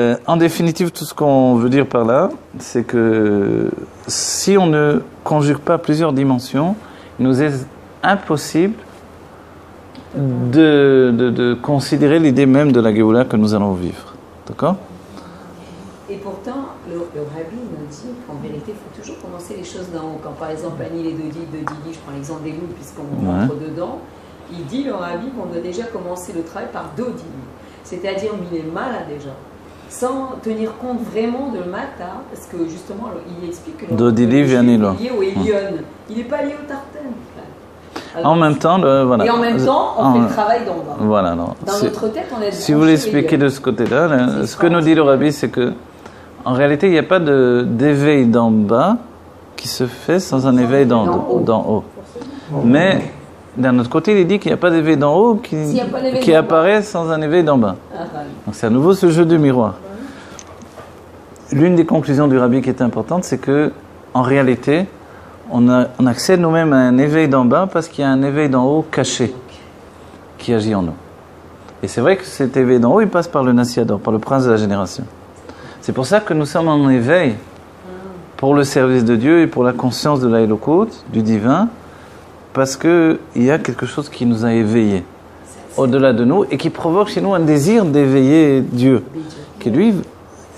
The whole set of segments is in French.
En définitive, tout ce qu'on veut dire par là, c'est que si on ne conjugue pas plusieurs dimensions, il nous est impossible de considérer l'idée même de la Géoula que nous allons vivre. D'accord ? Et pourtant, le Rabbi nous dit qu'en vérité, il faut toujours commencer les choses d'en haut. Quand par exemple, Anil et Dodi, je prends l'exemple des loups puisqu'on rentre dedans, il dit, le Rabbi, qu'on doit déjà commencer le travail par Dodi. C'est-à-dire, il est malade déjà. Sans tenir compte vraiment de Mata, parce que justement, il explique que Dodili vient lié au Elion. Il n'est pas lié au Tartan. Alors, en même temps, voilà. Et en même temps, on fait le travail d'en bas. Voilà, non. Dans notre tête, on est. Si vous voulez expliquer de ce côté-là, ce que nous dit le Rabbi, c'est que, en réalité, il n'y a pas d'éveil d'en bas qui se fait sans un éveil d'en haut. Mais d'un autre côté, il dit qu'il n'y a pas d'éveil d'en haut qui apparaît sans un éveil d'en bas. Donc c'est à nouveau ce jeu de miroir. L'une des conclusions du Rabbi qui est importante, c'est que en réalité, on accède nous-mêmes à un éveil d'en bas parce qu'il y a un éveil d'en haut caché qui agit en nous. Et c'est vrai que cet éveil d'en haut, il passe par le Nassiador, par le prince de la génération. C'est pour ça que nous sommes en éveil pour le service de Dieu et pour la conscience de l'Aïlokut, du divin, parce qu'il y a quelque chose qui nous a éveillés au-delà de nous et qui provoque chez nous un désir d'éveiller Dieu, qui lui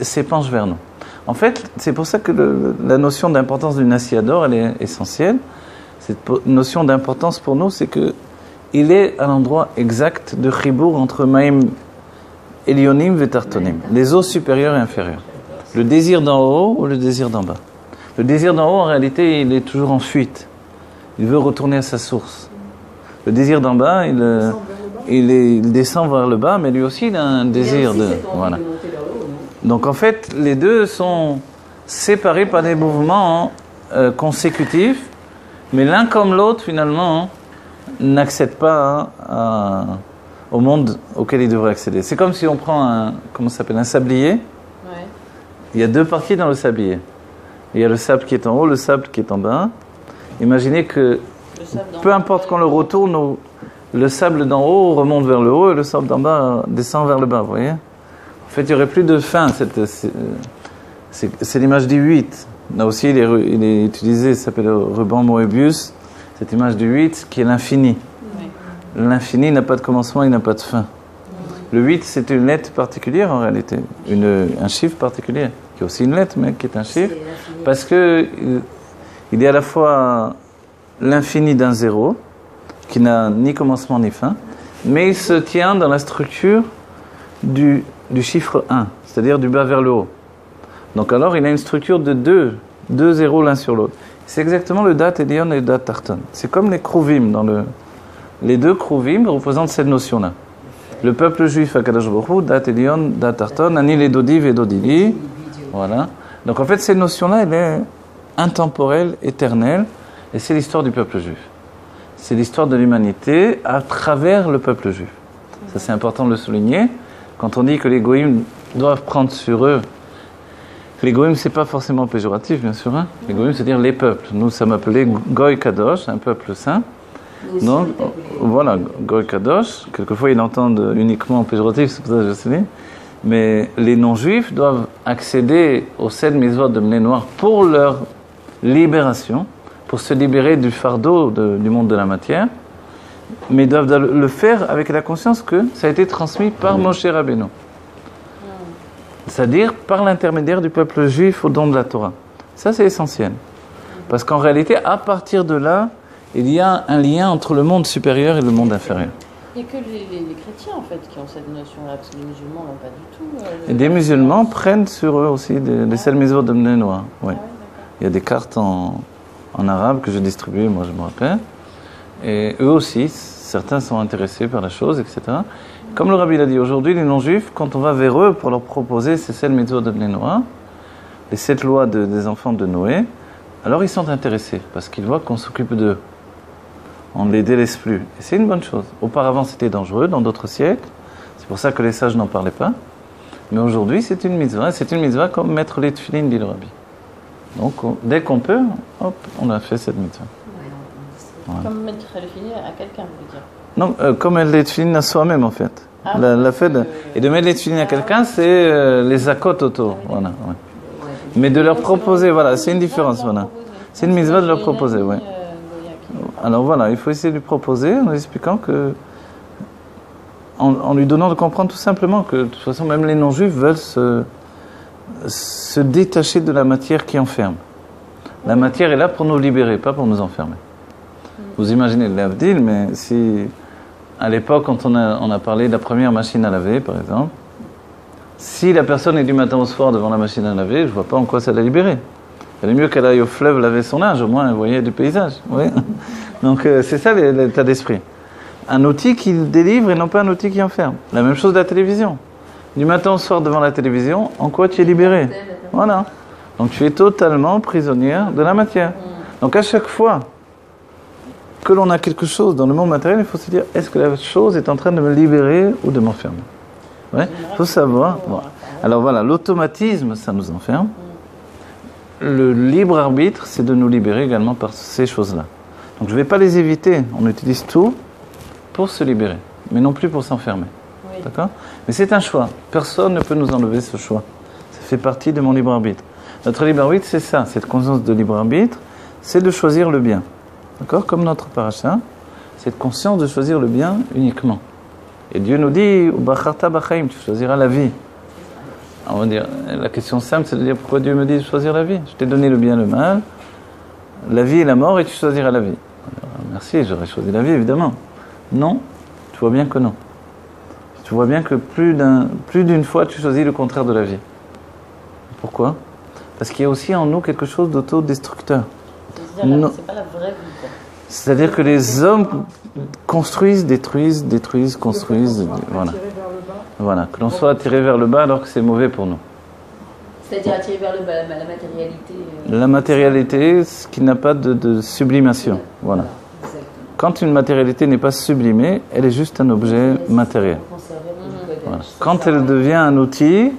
s'épanche vers nous. En fait, c'est pour ça que la notion d'importance du Nassiador, elle est essentielle. Cette notion d'importance pour nous, c'est qu'il est à l'endroit exact de Chibour entre Maïm Elionim et Tartonim, les eaux supérieures et inférieures. Le désir d'en haut ou le désir d'en bas. Le désir d'en haut, en réalité, il est toujours en fuite. Il veut retourner à sa source. Le désir d'en bas, il descend vers le bas, mais lui aussi, il a un désir de... Voilà. Donc en fait, les deux sont séparés par des mouvements consécutifs, mais l'un comme l'autre, finalement, n'accède pas au monde auquel il devrait accéder. C'est comme si on prend un sablier. Ouais. Il y a deux parties dans le sablier. Il y a le sable qui est en haut, le sable qui est en bas. Imaginez que, peu importe qu'on le retourne, le sable d'en haut remonte vers le haut et le sable d'en bas descend vers le bas, vous voyez ? En fait, il n'y aurait plus de fin. C'est l'image du 8. Là aussi, il est utilisé, ça s'appelle le ruban Moebius, cette image du 8 qui est l'infini. Oui. L'infini n'a pas de commencement, il n'a pas de fin. Le 8, c'est une lettre particulière en réalité, un chiffre particulier, qui est aussi une lettre, mais qui est un chiffre, parce que il est à la fois l'infini d'un zéro, qui n'a ni commencement ni fin, mais il se tient dans la structure du chiffre 1, c'est-à-dire du bas vers le haut. Donc alors, il a une structure de deux zéros l'un sur l'autre. C'est exactement le Dat Elion et le Dat Tarton. C'est comme les Kruvim. Les deux Kruvim représentent cette notion-là. Le peuple juif à Kadosh Baruch Hu, Dat Elion, Dat Tarton, Anil et Dodiv et Dodili. Voilà. Donc en fait, cette notion-là, elle est intemporelle, éternelle, et c'est l'histoire du peuple juif. C'est l'histoire de l'humanité à travers le peuple juif. Ça, c'est important de le souligner. Quand on dit que les goïms doivent prendre sur eux, les goïms, c'est pas forcément péjoratif, bien sûr. Hein. Les goïms, c'est-à-dire les peuples. Nous sommes appelés Goy Kadosh, un peuple saint. Donc, voilà, Goy Kadosh. Quelquefois, ils l'entendent uniquement péjoratif, c'est pour ça que je sais. Mais les non-juifs doivent accéder aux 7 mitzvot de Bnei Noir pour leur libération, pour se libérer du fardeau du monde de la matière, mais ils doivent le faire avec la conscience que ça a été transmis par Moshe Rabbeinu. C'est-à-dire par l'intermédiaire du peuple juif au don de la Torah. Ça, c'est essentiel. Parce qu'en réalité, à partir de là, il y a un lien entre le monde supérieur et le monde inférieur. Il n'y a que les chrétiens, en fait, qui ont cette notion-là, parce que les musulmans n'ont pas du tout. Et des musulmans prennent sur eux aussi des seuls mitzvot de Bnei Noach. Oui. Il y a des cartes en arabe que je distribuais, moi je me rappelle. Et eux aussi, certains sont intéressés par la chose, etc. Comme le Rabbi l'a dit, aujourd'hui, les non-juifs, quand on va vers eux pour leur proposer ces 7 mitzvot de Bnei Noach, les 7 lois des enfants de Noé, alors ils sont intéressés, parce qu'ils voient qu'on s'occupe d'eux. On ne les délaisse plus. Et c'est une bonne chose. Auparavant, c'était dangereux, dans d'autres siècles. C'est pour ça que les sages n'en parlaient pas. Mais aujourd'hui, c'est une mitzvah. C'est une mitzvah comme mettre les tefilin, dit le Rabbi. Donc, dès qu'on peut, hop, on a fait cette mitzvah. Voilà. Comme mettre les tefilin à quelqu'un, vous voulez dire ? Non, comme les tefilin à soi-même, en fait. La fait et de mettre les tefilines à quelqu'un, c'est les accotes autour. Voilà, ouais. Mais de leur proposer, voilà, c'est une différence. Voilà. C'est une mitzvah de leur proposer, oui. Alors voilà, il faut essayer de lui proposer en lui expliquant que. En lui donnant de comprendre tout simplement que, de toute façon, même les non-juifs veulent se détacher de la matière qui enferme. La matière est là pour nous libérer, pas pour nous enfermer. Vous imaginez l'Avdil, mais si, à l'époque, quand on a parlé de la première machine à laver, par exemple, si la personne est du matin au soir devant la machine à laver, je ne vois pas en quoi ça l'a libérée. Il est mieux qu'elle aille au fleuve laver son linge, au moins elle voyait du paysage. Oui. Donc c'est ça l'état d'esprit. Un outil qui délivre et non pas un outil qui enferme. La même chose de la télévision. Du matin au soir devant la télévision, en quoi tu es libéré? Voilà. Donc tu es totalement prisonnière de la matière. Donc à chaque fois que l'on a quelque chose dans le monde matériel, il faut se dire, est-ce que la chose est en train de me libérer ou de m'enfermer? Ouais. Il faut savoir. Bon. Alors voilà, l'automatisme, ça nous enferme. Le libre arbitre, c'est de nous libérer également par ces choses-là. Donc je ne vais pas les éviter. On utilise tout pour se libérer, mais non plus pour s'enfermer. Oui. D'accord? Mais c'est un choix. Personne ne peut nous enlever ce choix. Ça fait partie de mon libre arbitre. Notre libre arbitre, c'est ça. Cette conscience de libre arbitre, c'est de choisir le bien. D'accord? Comme notre paracha, cette conscience de choisir le bien uniquement. Et Dieu nous dit, Bacharta b'chaim, tu choisiras la vie. On va dire, la question simple, c'est de dire pourquoi Dieu me dit de choisir la vie. Je t'ai donné le bien et le mal, la vie et la mort, et tu choisiras la vie. Alors, merci, j'aurais choisi la vie, évidemment. Non, tu vois bien que non. Tu vois bien que plus d'une fois, tu choisis le contraire de la vie. Pourquoi? Parce qu'il y a aussi en nous quelque chose d'autodestructeur. C'est pas la vraie vie, quoi. C'est-à-dire que les hommes construisent, détruisent, construisent. Voilà. Voilà, que l'on soit attiré vers le bas alors que c'est mauvais pour nous. C'est-à-dire attiré vers le bas, la matérialité. La matérialité, ce qui n'a pas de sublimation. Voilà. Quand une matérialité n'est pas sublimée, elle est juste un objet matériel. Voilà. Quand elle devient un outil,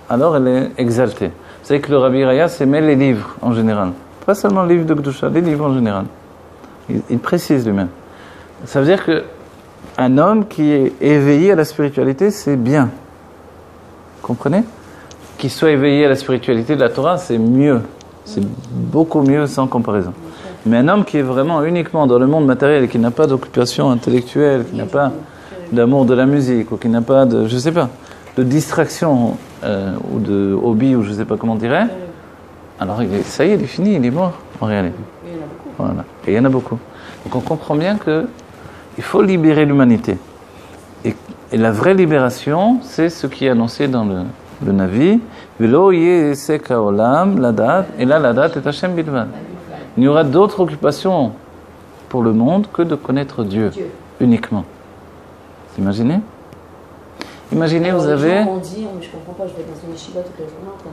alors elle est exaltée. Vous savez que le Rabbi Raya aimait les livres en général. Pas seulement les livres de Kedusha, les livres en général. Il précise lui-même. Ça veut dire que un homme qui est éveillé à la spiritualité, c'est bien. Comprenez? Qu'il soit éveillé à la spiritualité de la Torah, c'est mieux. C'est beaucoup mieux sans comparaison. Mais un homme qui est vraiment uniquement dans le monde matériel et qui n'a pas d'occupation intellectuelle, qui n'a pas d'amour de la musique, ou qui n'a pas de, je sais pas, de distraction ou de hobby, ou je sais pas comment on dirait, alors ça y est, il est fini, il est mort en réalité. Voilà. Et il y en a beaucoup. Donc on comprend bien que il faut libérer l'humanité. Et la vraie libération, c'est ce qui est annoncé dans le Navi. Velo yesek haolam ladat, et là la date est Hashem bilvad. Il n'y aura d'autres occupations pour le monde que de connaître Dieu. Uniquement. Vous imaginez? Imaginez, alors, vous avez... On dit, mais je comprends pas, je vais dans une yeshiva toute la journée en train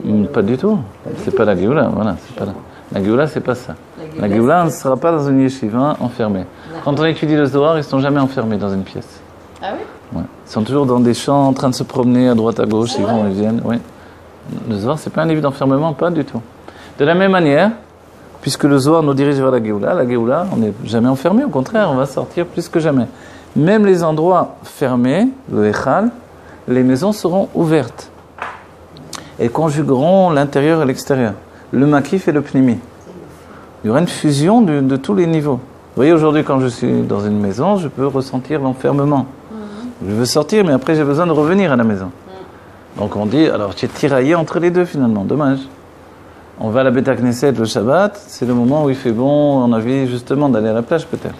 d'étudier. Pas du tout. C'est pas la Géoula, voilà. C'est pas la Géoula, c'est pas ça. La Géoula, on ne sera pas dans une yeshiva enfermée. Quand on étudie le Zohar, ils ne sont jamais enfermés dans une pièce. Ah oui? Ouais. Ils sont toujours dans des champs, en train de se promener à droite, à gauche, ils vont, ils viennent. Oui. Le Zohar, c'est pas un livre d'enfermement, pas du tout. De la même manière, puisque le Zohar nous dirige vers la Géoula, on n'est jamais enfermé, au contraire, on va sortir plus que jamais. Même les endroits fermés, le Echal, les maisons seront ouvertes et conjugueront l'intérieur et l'extérieur, le makif et le pnimi. Il y aura une fusion de tous les niveaux. Vous voyez, aujourd'hui, quand je suis dans une maison, je peux ressentir l'enfermement. Je veux sortir, mais après, j'ai besoin de revenir à la maison. Donc on dit, alors tu es tiraillé entre les deux finalement, dommage. On va à la Beth Knesset le Shabbat, c'est le moment où il fait bon, on a envie justement d'aller à la plage peut-être.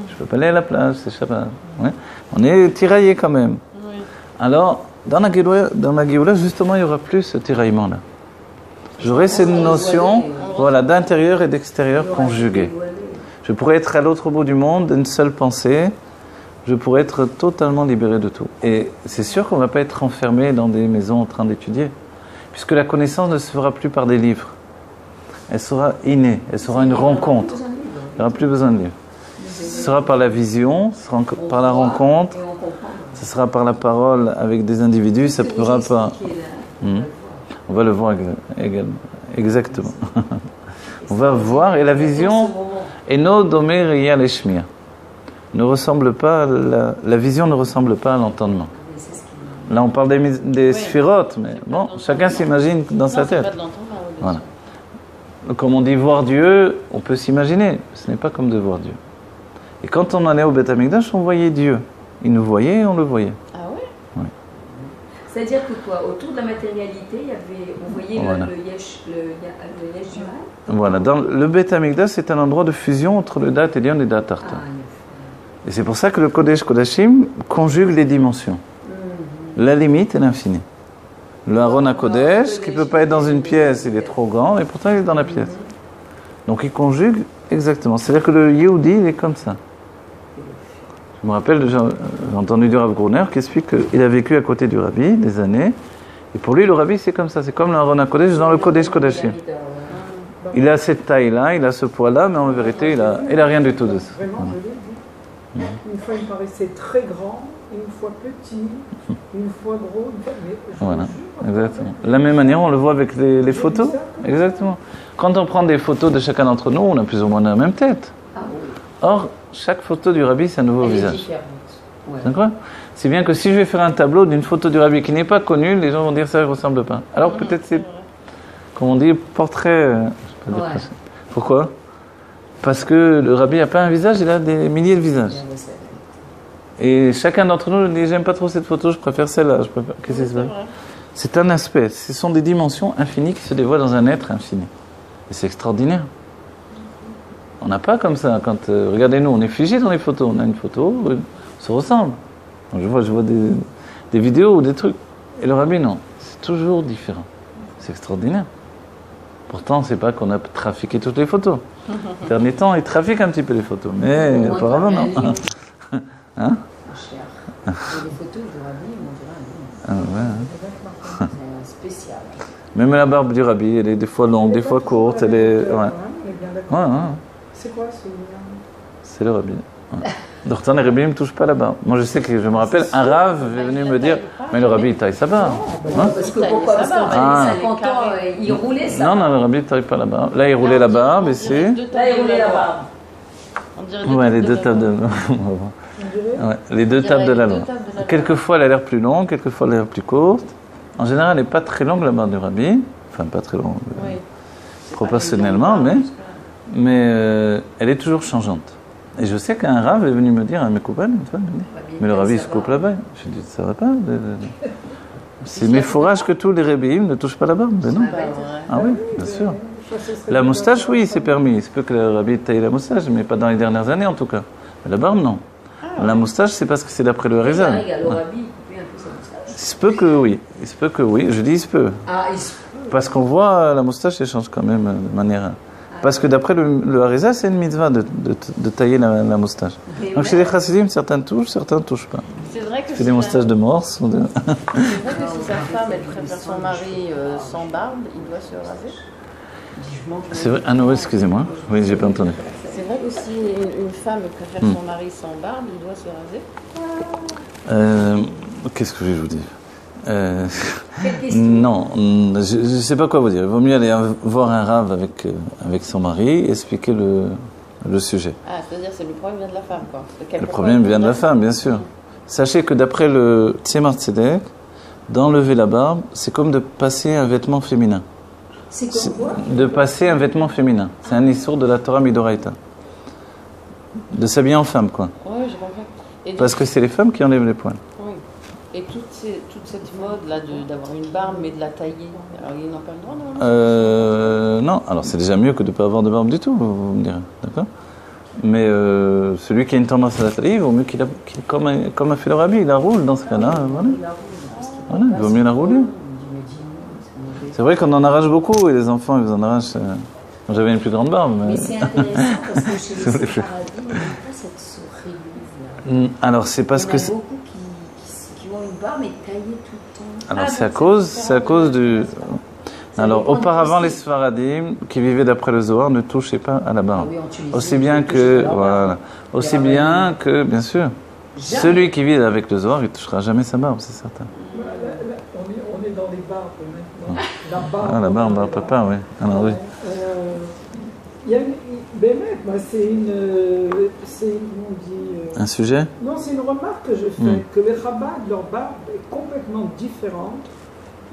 Je ne peux pas aller à la plage, c'est Shabbat. Ouais. On est tiraillé quand même. Oui. Alors, dans la Géoula, justement, il n'y aura plus ce tiraillement-là. J'aurai cette notion d'intérieur et d'extérieur conjuguée. Je pourrais être à l'autre bout du monde, d'une seule pensée. Je pourrais être totalement libéré de tout. Et c'est sûr qu'on ne va pas être enfermé dans des maisons en train d'étudier. Puisque la connaissance ne se fera plus par des livres. Elle sera innée, elle sera une rencontre. Il n'y aura plus besoin de livres. Ce sera par la vision, ce sera par la rencontre, ce sera par la parole avec des individus, ça ne pourra pas... On va le voir exactement. On va voir, et la vision, Eno Domer Riya Leshmir. ne ressemble pas, la vision ne ressemble pas à l'entendement. Mais c'est ce qui- Là, on parle des sphirotes, mais bon, chacun s'imagine dans sa Non, c'est tête. pas de l'entendement, oui, bien Voilà. sûr. Comme on dit voir Dieu, on peut s'imaginer. Ce n'est pas comme de voir Dieu. Et quand on allait au Beth Amikdash, on voyait Dieu. Il nous voyait et on le voyait. Ah ouais? C'est-à-dire que quoi, autour de la matérialité, il y avait, on voyait Voilà. le yesh du mal. Voilà. Dans le Beth Amikdash, c'est un endroit de fusion entre le Dat Elyon et le Dat Tartan. Et c'est pour ça que le Kodesh Kodashim conjugue les dimensions. La limite et l'infini. Le Aaron à Kodesh, qui ne peut pas être dans une pièce, il est trop grand, et pourtant il est dans la pièce. Donc il conjugue exactement. C'est-à-dire que le Yehudi, il est comme ça. Je me rappelle, j'ai entendu du Rav Gruner qui explique qu'il a vécu à côté du Rabbi des années, et pour lui, le Rabbi, c'est comme ça. C'est comme le Aaron à Kodesh dans le Kodesh Kodashim. Il a cette taille-là, il a ce poids-là, mais en vérité, il a rien du tout de ça. Vraiment, je l'ai vu. Une fois, il me paraissait très grand, une fois petit, une fois gros, une fois... Mais je Voilà, vous jure, exactement. De la même manière, on le voit avec les photos. Exactement. Quand on prend des photos de chacun d'entre nous, on a plus ou moins la même tête. Ah oui. Or, chaque photo du Rabbi, c'est un nouveau Elle est visage. différente. Ouais. D'accord ? Si bien que si je vais faire un tableau d'une photo du Rabbi qui n'est pas connue, les gens vont dire ça ne ressemble pas. Alors peut-être c'est, comme on dit, portrait. Je sais pas dire Ouais. ça. Pourquoi ? Parce que le Rabbi n'a pas un visage, il a des milliers de visages. Bien, ouais, c'est- Et chacun d'entre nous dit j'aime pas trop cette photo, je préfère celle-là. Qu'est-ce que c'est ça ? C'est un aspect, ce sont des dimensions infinies qui se dévoilent dans un être infini. Et c'est extraordinaire. On n'a pas comme ça. Quand, regardez, nous, on est figé dans les photos. On a une photo, on se ressemble. Donc, je vois des vidéos ou des trucs. Et le Rabbi, non. C'est toujours différent. C'est extraordinaire. Pourtant, c'est pas qu'on a trafiqué toutes les photos. Ces derniers temps, ils trafiquent un petit peu les photos. Mais Moins apparemment, non. cher. Hein ? Cher. Et les photos du Rabbi, on dirait Ah, ouais, hein. c'est un spécial. Même la barbe du Rabbi, elle est des fois longue, des fois courte. Elle est... Ouais. Ouais, ouais. C'est quoi ce... C'est le Rabbi. Ouais. Pourtant, les Rabbi ne me touchent pas la barbe. Moi, je sais que je me rappelle, un Rav est venu me dire mais le Rabbi, il taille sa barbe. Hein? Parce que pourquoi ? Parce qu'en Ah. 50 ans, il roulait ça. Non, non, le Rabbi ne taille pas la barbe. Là, il roulait la barbe et c'est. Là, il roulait la barbe. On dirait Ouais, les deux tables tables de. Ouais, les deux tables de la loi. Quelquefois, elle a l'air plus longue, quelquefois, elle a l'air plus courte. En général, elle n'est pas très longue, la barbe du Rabbi. Enfin, pas très longue Oui. proportionnellement, mais elle est toujours changeante. Et je sais qu'un Rav est venu me dire, un Mekoubal, une fois, mais le Rabbi se coupe la barbe. Je lui ai dit, ça va pas. C'est mes fourrages que tous les Rébéim ne touchent pas la barbe. Mais non. Ah oui, bien sûr. La moustache, oui, c'est permis. Il se peut que le Rabbi taille la moustache, mais pas dans les dernières années en tout cas. Mais la barbe, non. La moustache, c'est parce que c'est d'après le Harizal. Le Rabbi, il coupait un peu sa moustache. Il se peut que oui. Il se peut que oui. Je dis il se peut. Ah, il se peut. Parce qu'on voit la moustache, elle change quand même de manière. Parce que d'après le Harizal, c'est une mitzvah de tailler la moustache. Mais Donc chez les chassidim, certains touchent touchent pas. C'est vrai que Tu fais des moustaches de morse. C'est vrai que si sa femme, elle préfère son mari sans barbe, il doit se raser. C'est vrai. Ah non, excusez-moi. Oui, j'ai pas entendu. C'est vrai que si une femme préfère son mari sans barbe, il doit se raser. Qu'est-ce que je vais vous dire Quelle question ? Non, je ne sais pas quoi vous dire. Il vaut mieux aller voir un rave avec son mari, expliquer le sujet. Ah, c'est-à-dire que le problème vient de la femme, quoi. Le problème vient de la femme, bien sûr. Sachez que d'après le Tzemar Tzedek, d'enlever la barbe, c'est comme de passer un vêtement féminin. C'est comme quoi ? De passer un vêtement féminin. C'est un issour de la Torah Midoraita. De s'habiller en femme, quoi. Oui, j'ai compris. Et Parce que c'est les femmes qui enlèvent les poils. oui. Et toute cette mode-là d'avoir une barbe, mais de la tailler, alors ils n'ont pas le droit, normalement Non, alors c'est déjà mieux que de ne pas avoir de barbe du tout, vous me direz, d'accord ? Mais celui qui a une tendance à la tailler, il vaut mieux comme a fait le Rabbi, il la roule dans ce cas-là. Voilà, il vaut mieux la rouler. C'est vrai qu'on en arrache beaucoup, et les enfants, ils en arrachent. J'avais une plus grande barbe. Mais c'est intéressant parce que chez les séfarades, il n'y a pas cette sourire-là. Alors c'est parce que. Il y en a beaucoup qui ont une barbe mais taillée tout le temps. Alors c'est à cause du. Alors auparavant les Sfaradim qui vivaient d'après le Zohar ne touchaient pas à la barbe. Ah oui, en Tunisie, Aussi ils bien touchent que à la barbe. voilà, aussi Les bien rabbins. que bien sûr. Jamais. Celui qui vit avec le Zohar, il touchera jamais sa barbe, c'est certain. On est dans les barbes maintenant. La barbe. Ah la barbe, papa, oui. Alors oui. Il y a Bémet, moi, c'est comment on dit, Un sujet? Non, c'est une remarque que je fais, que les rabbins, leur barbe est complètement différente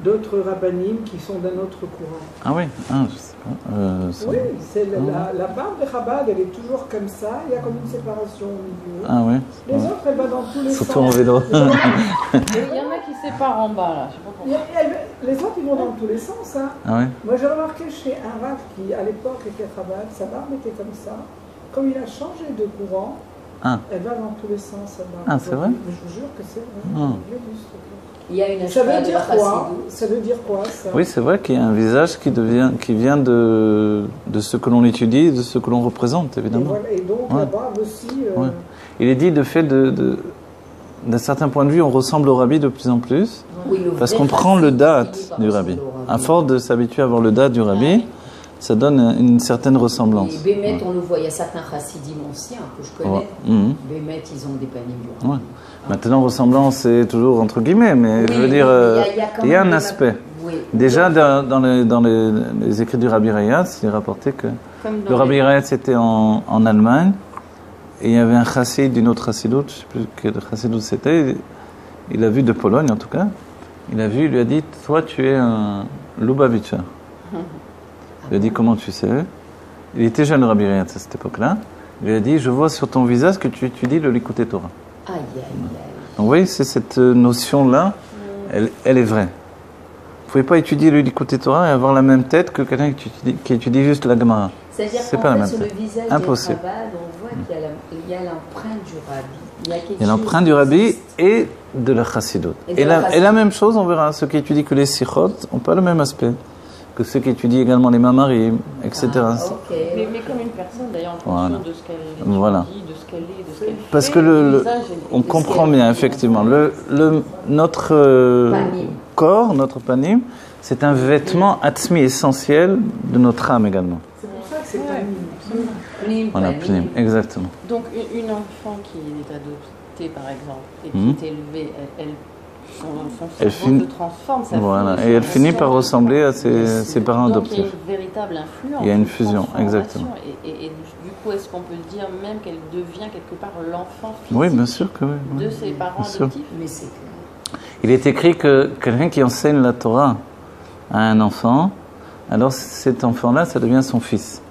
d'autres rabbinim qui sont d'un autre courant. Ah oui, je sais pas. Oui, c'est la barbe des rabbins, elle est toujours comme ça, il y a comme une séparation au milieu. Ah oui. Les autres, elles vont dans tous les sens. Surtout en vélo. Il y en a qui séparent en bas, là. Je sais pas pourquoi. Les autres, ils vont dans tous les sens. Hein. Ah oui. Moi, j'ai remarqué chez un rabbin qui, à l'époque, était rabbin, sa barbe était comme ça. Comme il a changé de courant, elle va dans tous les sens, sa barbe. Ah, c'est vrai? Je vous jure que c'est vrai. Il y a une ça veut dire quoi? Ça veut dire quoi, ça? Oui, c'est vrai qu'il y a un visage qui vient de ce que l'on étudie, de ce que l'on représente, évidemment. Et donc, la barbe aussi... Il est dit, de fait, d'un certain point de vue, on ressemble au rabbi de plus en plus, parce qu'on prend le date du rabbi. À force de s'habituer à voir le date du rabbi, ça donne une certaine ressemblance. Et Bémet, on le voit, il y a certains chassidim anciens que je connais. Bémet, ils ont des panim. Maintenant, ressemblance, c'est toujours entre guillemets, mais je veux dire, il y a un aspect. Oui. Déjà, dans les écrits du Rabbi Rayatz, il est rapporté que le Rabbi Rayatz était en Allemagne, et il y avait un chassid d'une autre chassidoute, je ne sais plus quel chassidoute c'était, il l'a vu de Pologne en tout cas, il lui a dit, toi tu es un Lubavitcher. Il lui a dit, comment tu sais? Il était jeune, le Rabbi Rayatz, à cette époque-là. Il lui a dit, je vois sur ton visage que tu étudies le Likutei Torah. Aïe, aïe, aïe. Donc vous voyez, c'est cette notion-là, elle est vraie. Vous ne pouvez pas étudier le Likutei Torah et avoir la même tête que quelqu'un qui étudie juste la Gemara. C'est-à-dire qu'en fait, sur le visage des rabbins, on voit qu'il y a l'empreinte du rabbi. Il y a l'empreinte du rabbi et de la chassidoute. Et la même chose, on verra, ceux qui étudient que les sichot n'ont pas le même aspect que ceux qui étudient également les mamarim, etc. Mais comme une personne, d'ailleurs, en fonction de ce qu'elle étudie, de ce qu'elle est, de ce qu'elle fait. Parce que on comprend bien, effectivement. Notre corps, notre panim, c'est un vêtement atzmi essentiel de notre âme également. C'est pour ça que c'est panim. Voilà, panim, exactement. Donc, une enfant qui est adoptée, par exemple, et qui est élevée, son cerveau se transforme, et elle finit par ressembler à ses parents adoptifs. Donc il y a une véritable influence. Il y a une fusion, exactement. Et du coup, est-ce qu'on peut dire même qu'elle devient quelque part l'enfant physique oui, bien sûr que oui. De ses parents adoptifs? Mais c'est clair. Il est écrit que quelqu'un qui enseigne la Torah à un enfant, alors cet enfant-là, ça devient son fils.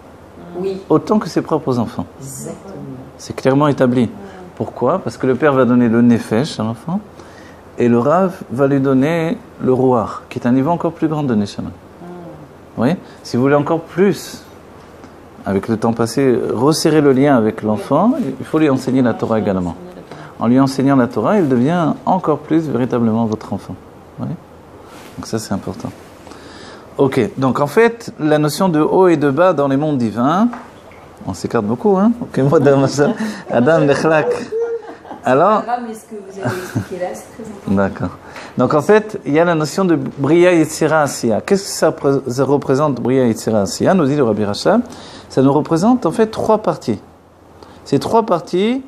Oui. Autant que ses propres enfants. Exactement. C'est clairement établi. Pourquoi? Parce que le père va donner le nefesh à l'enfant, et le Rav va lui donner le Ruach, qui est un niveau encore plus grand de Neshama. Vous voyez? Si vous voulez encore plus, avec le temps passé, resserrer le lien avec l'enfant, il faut lui enseigner la Torah également. En lui enseignant la Torah, il devient encore plus véritablement votre enfant. Vous voyez? Donc ça, c'est important. Ok, donc en fait, la notion de haut et de bas dans les mondes divins, on s'écarte beaucoup, hein? Ok, moi, Adam Nechlak. Alors, mais ce que vous avez expliqué là, c'est très important. D'accord. Donc en fait, il y a la notion de Bria Yetzira Asiya. Qu'est-ce que ça représente, Bria Yetzira Asiya? Nous dit le Rabbi Rachab. Ça nous représente en fait 3 parties. Ces 3 parties,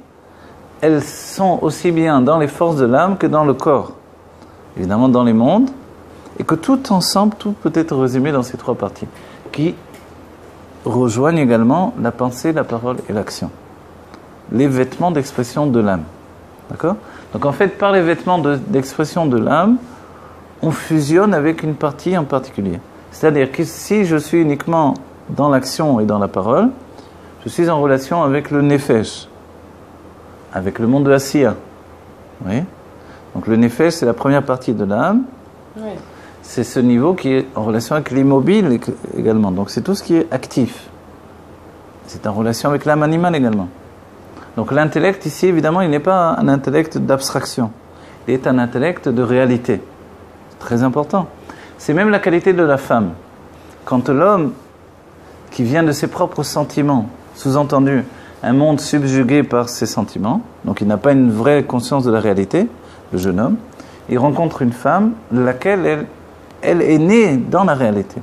elles sont aussi bien dans les forces de l'âme que dans le corps. Évidemment dans les mondes. Et que tout ensemble, tout peut être résumé dans ces 3 parties. Qui rejoignent également la pensée, la parole et l'action. Les vêtements d'expression de l'âme. D'accord? Donc en fait, par les vêtements d'expression de l'âme, on fusionne avec une partie en particulier. C'est-à-dire que si je suis uniquement dans l'action et dans la parole, je suis en relation avec le nefesh, avec le monde de Asiya. Vous voyez? Donc le nefesh, c'est la première partie de l'âme. Oui. C'est ce niveau qui est en relation avec l'immobile également. Donc c'est tout ce qui est actif. C'est en relation avec l'âme animale également. Donc l'intellect ici, évidemment, il n'est pas un intellect d'abstraction. Il est un intellect de réalité. Très important. C'est même la qualité de la femme. Quand l'homme, qui vient de ses propres sentiments, sous-entendu, un monde subjugué par ses sentiments, donc il n'a pas une vraie conscience de la réalité, le jeune homme, il rencontre une femme, laquelle elle est née dans la réalité.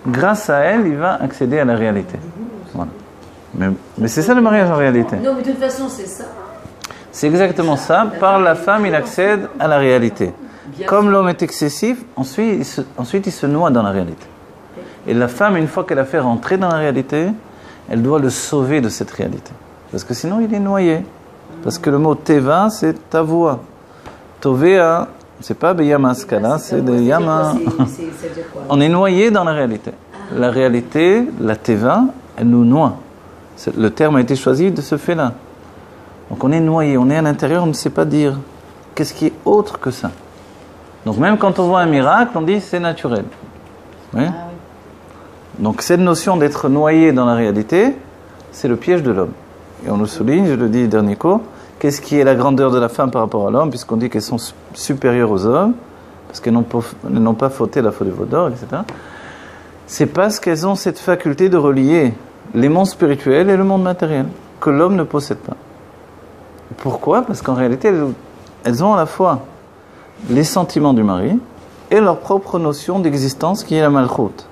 Grâce à elle, il va accéder à la réalité. Voilà. Mais c'est ça le mariage en réalité. Non, mais de toute façon, c'est ça. C'est exactement ça. Par la femme, il accède à la réalité. Comme l'homme est excessif, ensuite il se noie dans la réalité. Et la femme, une fois qu'elle a fait rentrer dans la réalité, elle doit le sauver de cette réalité. Parce que sinon, il est noyé. Parce que le mot teva, c'est ta voix. Tovea, c'est pas beyamaskala, c'est des yama. On est noyé dans la réalité. La réalité, la teva, elle nous noie. Le terme a été choisi de ce fait-là. Donc on est noyé, on est à l'intérieur, on ne sait pas dire qu'est-ce qui est autre que ça. Donc même quand on voit un miracle, on dit c'est naturel. Oui. Donc cette notion d'être noyé dans la réalité, c'est le piège de l'homme. Et on le souligne, je le dis dernier cours, qu'est-ce qui est la grandeur de la femme par rapport à l'homme, puisqu'on dit qu'elles sont supérieures aux hommes, parce qu'elles n'ont pas fauté la faute de Vaudor, etc. C'est parce qu'elles ont cette faculté de relier les mondes spirituels et le monde matériel, que l'homme ne possède pas. Pourquoi ? Parce qu'en réalité, elles ont à la fois les sentiments du mari et leur propre notion d'existence qui est la malchoute.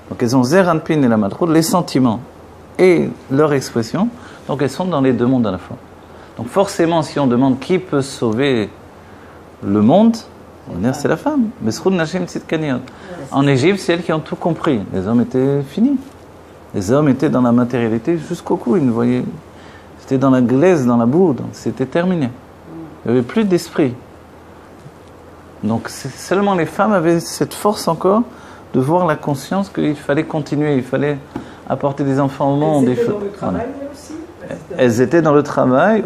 Donc elles ont Zer Anpin et la malchoute, les sentiments et leur expression, donc elles sont dans les deux mondes à la fois. Donc forcément, si on demande qui peut sauver le monde, on va dire c'est la femme. En Égypte, c'est elles qui ont tout compris. Les hommes étaient finis. Les hommes étaient dans la matérialité jusqu'au cou, ils ne voyaient... C'était dans la glaise, dans la boue, c'était terminé. Il n'y avait plus d'esprit. Donc seulement les femmes avaient cette force encore de voir la conscience qu'il fallait continuer, il fallait apporter des enfants au monde. Elles étaient dans le travail aussi. Elles étaient dans le travail.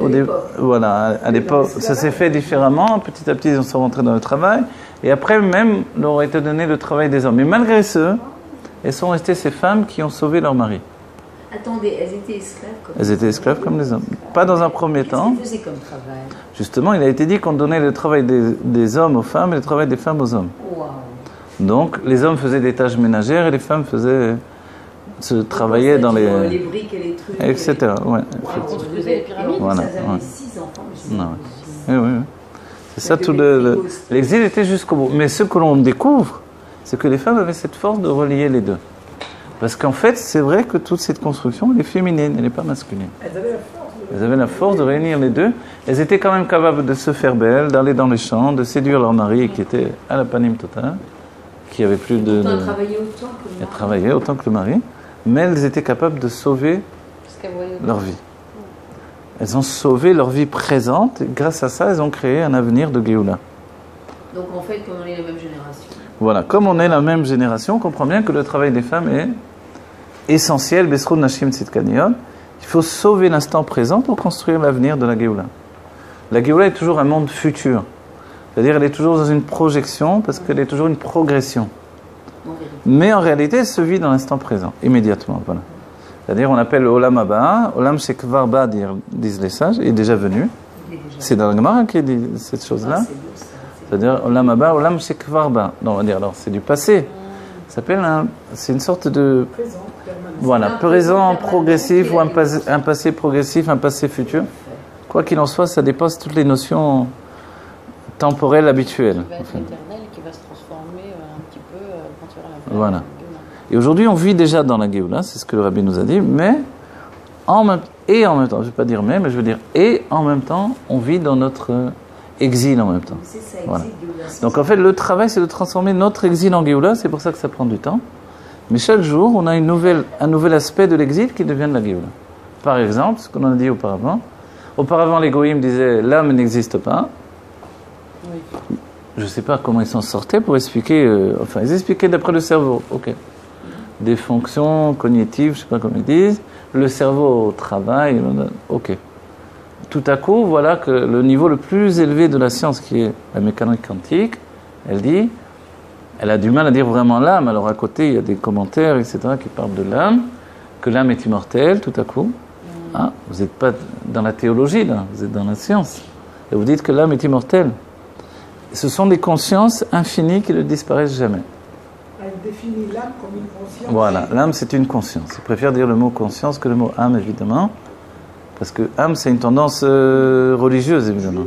Voilà, à l'époque, ça s'est fait différemment. Petit à petit, ils sont rentrés dans le travail. Et après, même, leur a été donné le travail des hommes. Mais malgré ce, elles sont restées ces femmes qui ont sauvé leur mari. Attendez, elles étaient esclaves comme Elles étaient esclaves comme les hommes. Pas dans un premier temps. Qu'est-ce qu'elles faisaient comme travail ? Justement, il a été dit qu'on donnait le travail des hommes aux femmes et le travail des femmes aux hommes. Wow. Donc, les hommes faisaient des tâches ménagères et les femmes travaillaient dans les briques et les trucs. Etc. Ouais, voilà. Ça avait 6 enfants. Non, oui, oui. C'est ça tout l'exil était jusqu'au bout. Mais ce que l'on découvre, c'est que les femmes avaient cette force de relier les deux. Parce qu'en fait, c'est vrai que toute cette construction, elle est féminine, elle n'est pas masculine. Elles avaient la force de réunir les deux. Elles étaient quand même capables de se faire belles, d'aller dans les champs, de séduire leur mari qui était à la panime totale, qui avait plus de... Elles travaillaient autant que le mari. Elles travaillaient autant que le mari, mais elles étaient capables de sauver leur vie. Elles ont sauvé leur vie présente, et grâce à ça, elles ont créé un avenir de Géoula. Donc en fait, comme on est la même génération. Voilà, comme on est la même génération, on comprend bien que le travail des femmes est essentiel, Besroud Nashim Tzidkaniot. Il faut sauver l'instant présent pour construire l'avenir de la Géoula. La Géoula est toujours un monde futur. C'est-à-dire elle est toujours dans une projection parce qu'elle est toujours une progression. Mais en réalité, elle se vit dans l'instant présent, immédiatement. Voilà. C'est-à-dire on appelle Olam Haba, Olam Shekvar Ba, disent les sages, est déjà venu. C'est dans la Gemara qui dit cette chose-là. C'est-à-dire Olam Haba, Olam Shekvar Ba. Non, on va dire alors c'est du passé. Ça s'appelle c'est une sorte de présent progressif ou un passé progressif, un passé futur. Quoi qu'il en soit, ça dépasse toutes les notions temporelles habituelles. Qui va être éternel, qui va se transformer un petit peu quand il y aura la Voilà. Et aujourd'hui, on vit déjà dans la Géoula, c'est ce que le Rabbi nous a dit, mais en même temps, je ne vais pas dire mais je veux dire et en même temps, on vit dans notre exil en même temps. C'est ça, voilà. Donc en fait, le travail, c'est de transformer notre exil en Géoula, c'est pour ça que ça prend du temps. Mais chaque jour, on a un nouvel aspect de l'exil qui devient de la Géoula. Par exemple, ce qu'on a dit auparavant. Auparavant, les Goïms disaient l'âme n'existe pas. Oui. Je ne sais pas comment ils s'en sortaient pour expliquer. Ils expliquaient d'après le cerveau. Ok. Des fonctions cognitives, je ne sais pas comment ils disent. Le cerveau travaille. Ok. Tout à coup, voilà que le niveau le plus élevé de la science, qui est la mécanique quantique, elle a du mal à dire vraiment l'âme. Alors à côté, il y a des commentaires, etc., qui parlent de l'âme, que l'âme est immortelle, tout à coup. Ah, vous n'êtes pas dans la théologie, là, vous êtes dans la science. Et vous dites que l'âme est immortelle. Ce sont des consciences infinies qui ne disparaissent jamais. Elle définit l'âme comme une conscience. Voilà, l'âme c'est une conscience. Je préfère dire le mot conscience que le mot âme, évidemment. Parce que âme, c'est une tendance religieuse, évidemment.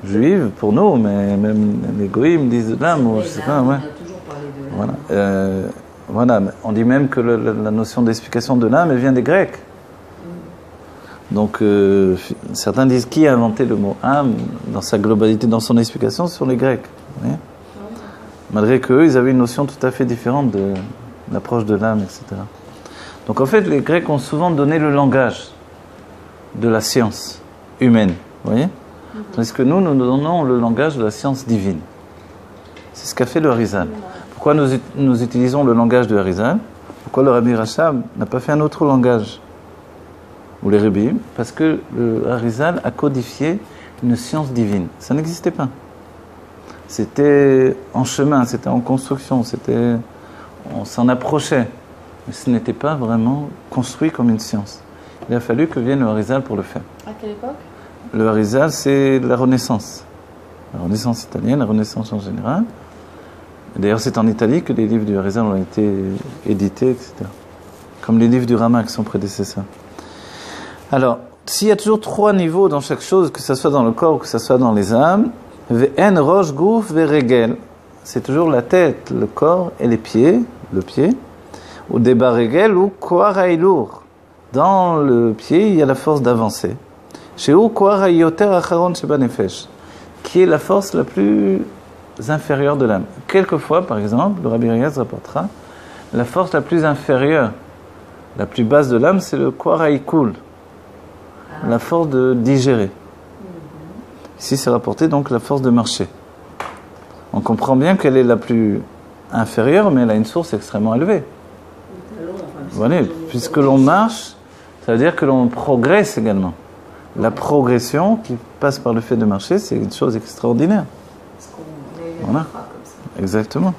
Juive, pour nous, mais même les goïms disent l'âme, ou je sais pas, ouais. On a toujours parlé de l'âme. Voilà, on dit même que la notion d'explication de l'âme, elle vient des Grecs. Donc, certains disent qui a inventé le mot âme dans sa globalité, dans son explication, ce sont les Grecs. Vous malgré qu'eux, ils avaient une notion tout à fait différente de l'approche de l'âme, etc. Donc en fait, les Grecs ont souvent donné le langage de la science humaine, vous voyez? Tandis que nous donnons le langage de la science divine. C'est ce qu'a fait le Harizal. Pourquoi nous utilisons le langage du Harizal? Pourquoi le Rabbi Rachab n'a pas fait un autre langage? Ou les Rebbeim? Parce que le Harizal a codifié une science divine. Ça n'existait pas. C'était en chemin, c'était en construction, on s'en approchait. Mais ce n'était pas vraiment construit comme une science. Il a fallu que vienne le Harizal pour le faire. À quelle époque? Le Harizal, c'est la Renaissance. La Renaissance italienne, la Renaissance en général. D'ailleurs, c'est en Italie que les livres du Harizal ont été édités, etc. Comme les livres du Rama qui sont prédécesseurs. Alors, s'il y a toujours 3 niveaux dans chaque chose, que ce soit dans le corps ou que ce soit dans les âmes, Ve'en rosh gouf ve'regel, c'est toujours la tête, le corps et les pieds, le pied. Ou deba regel ou koar ha'ilur. Dans le pied, il y a la force d'avancer. Chez ou koar ha'yoter acharon sheba nefesh, qui est la force la plus inférieure de l'âme. Quelquefois, par exemple, le Rabbi Riaz rapportera, la force la plus inférieure, la plus basse de l'âme, c'est le koar ha'ikul, la force de digérer. Ici, c'est rapporté donc la force de marcher. On comprend bien qu'elle est la plus inférieure, mais elle a une source extrêmement élevée. Voilà, puisque l'on marche, ça veut dire que l'on progresse également. La progression qui passe par le fait de marcher, c'est une chose extraordinaire. Voilà, exactement.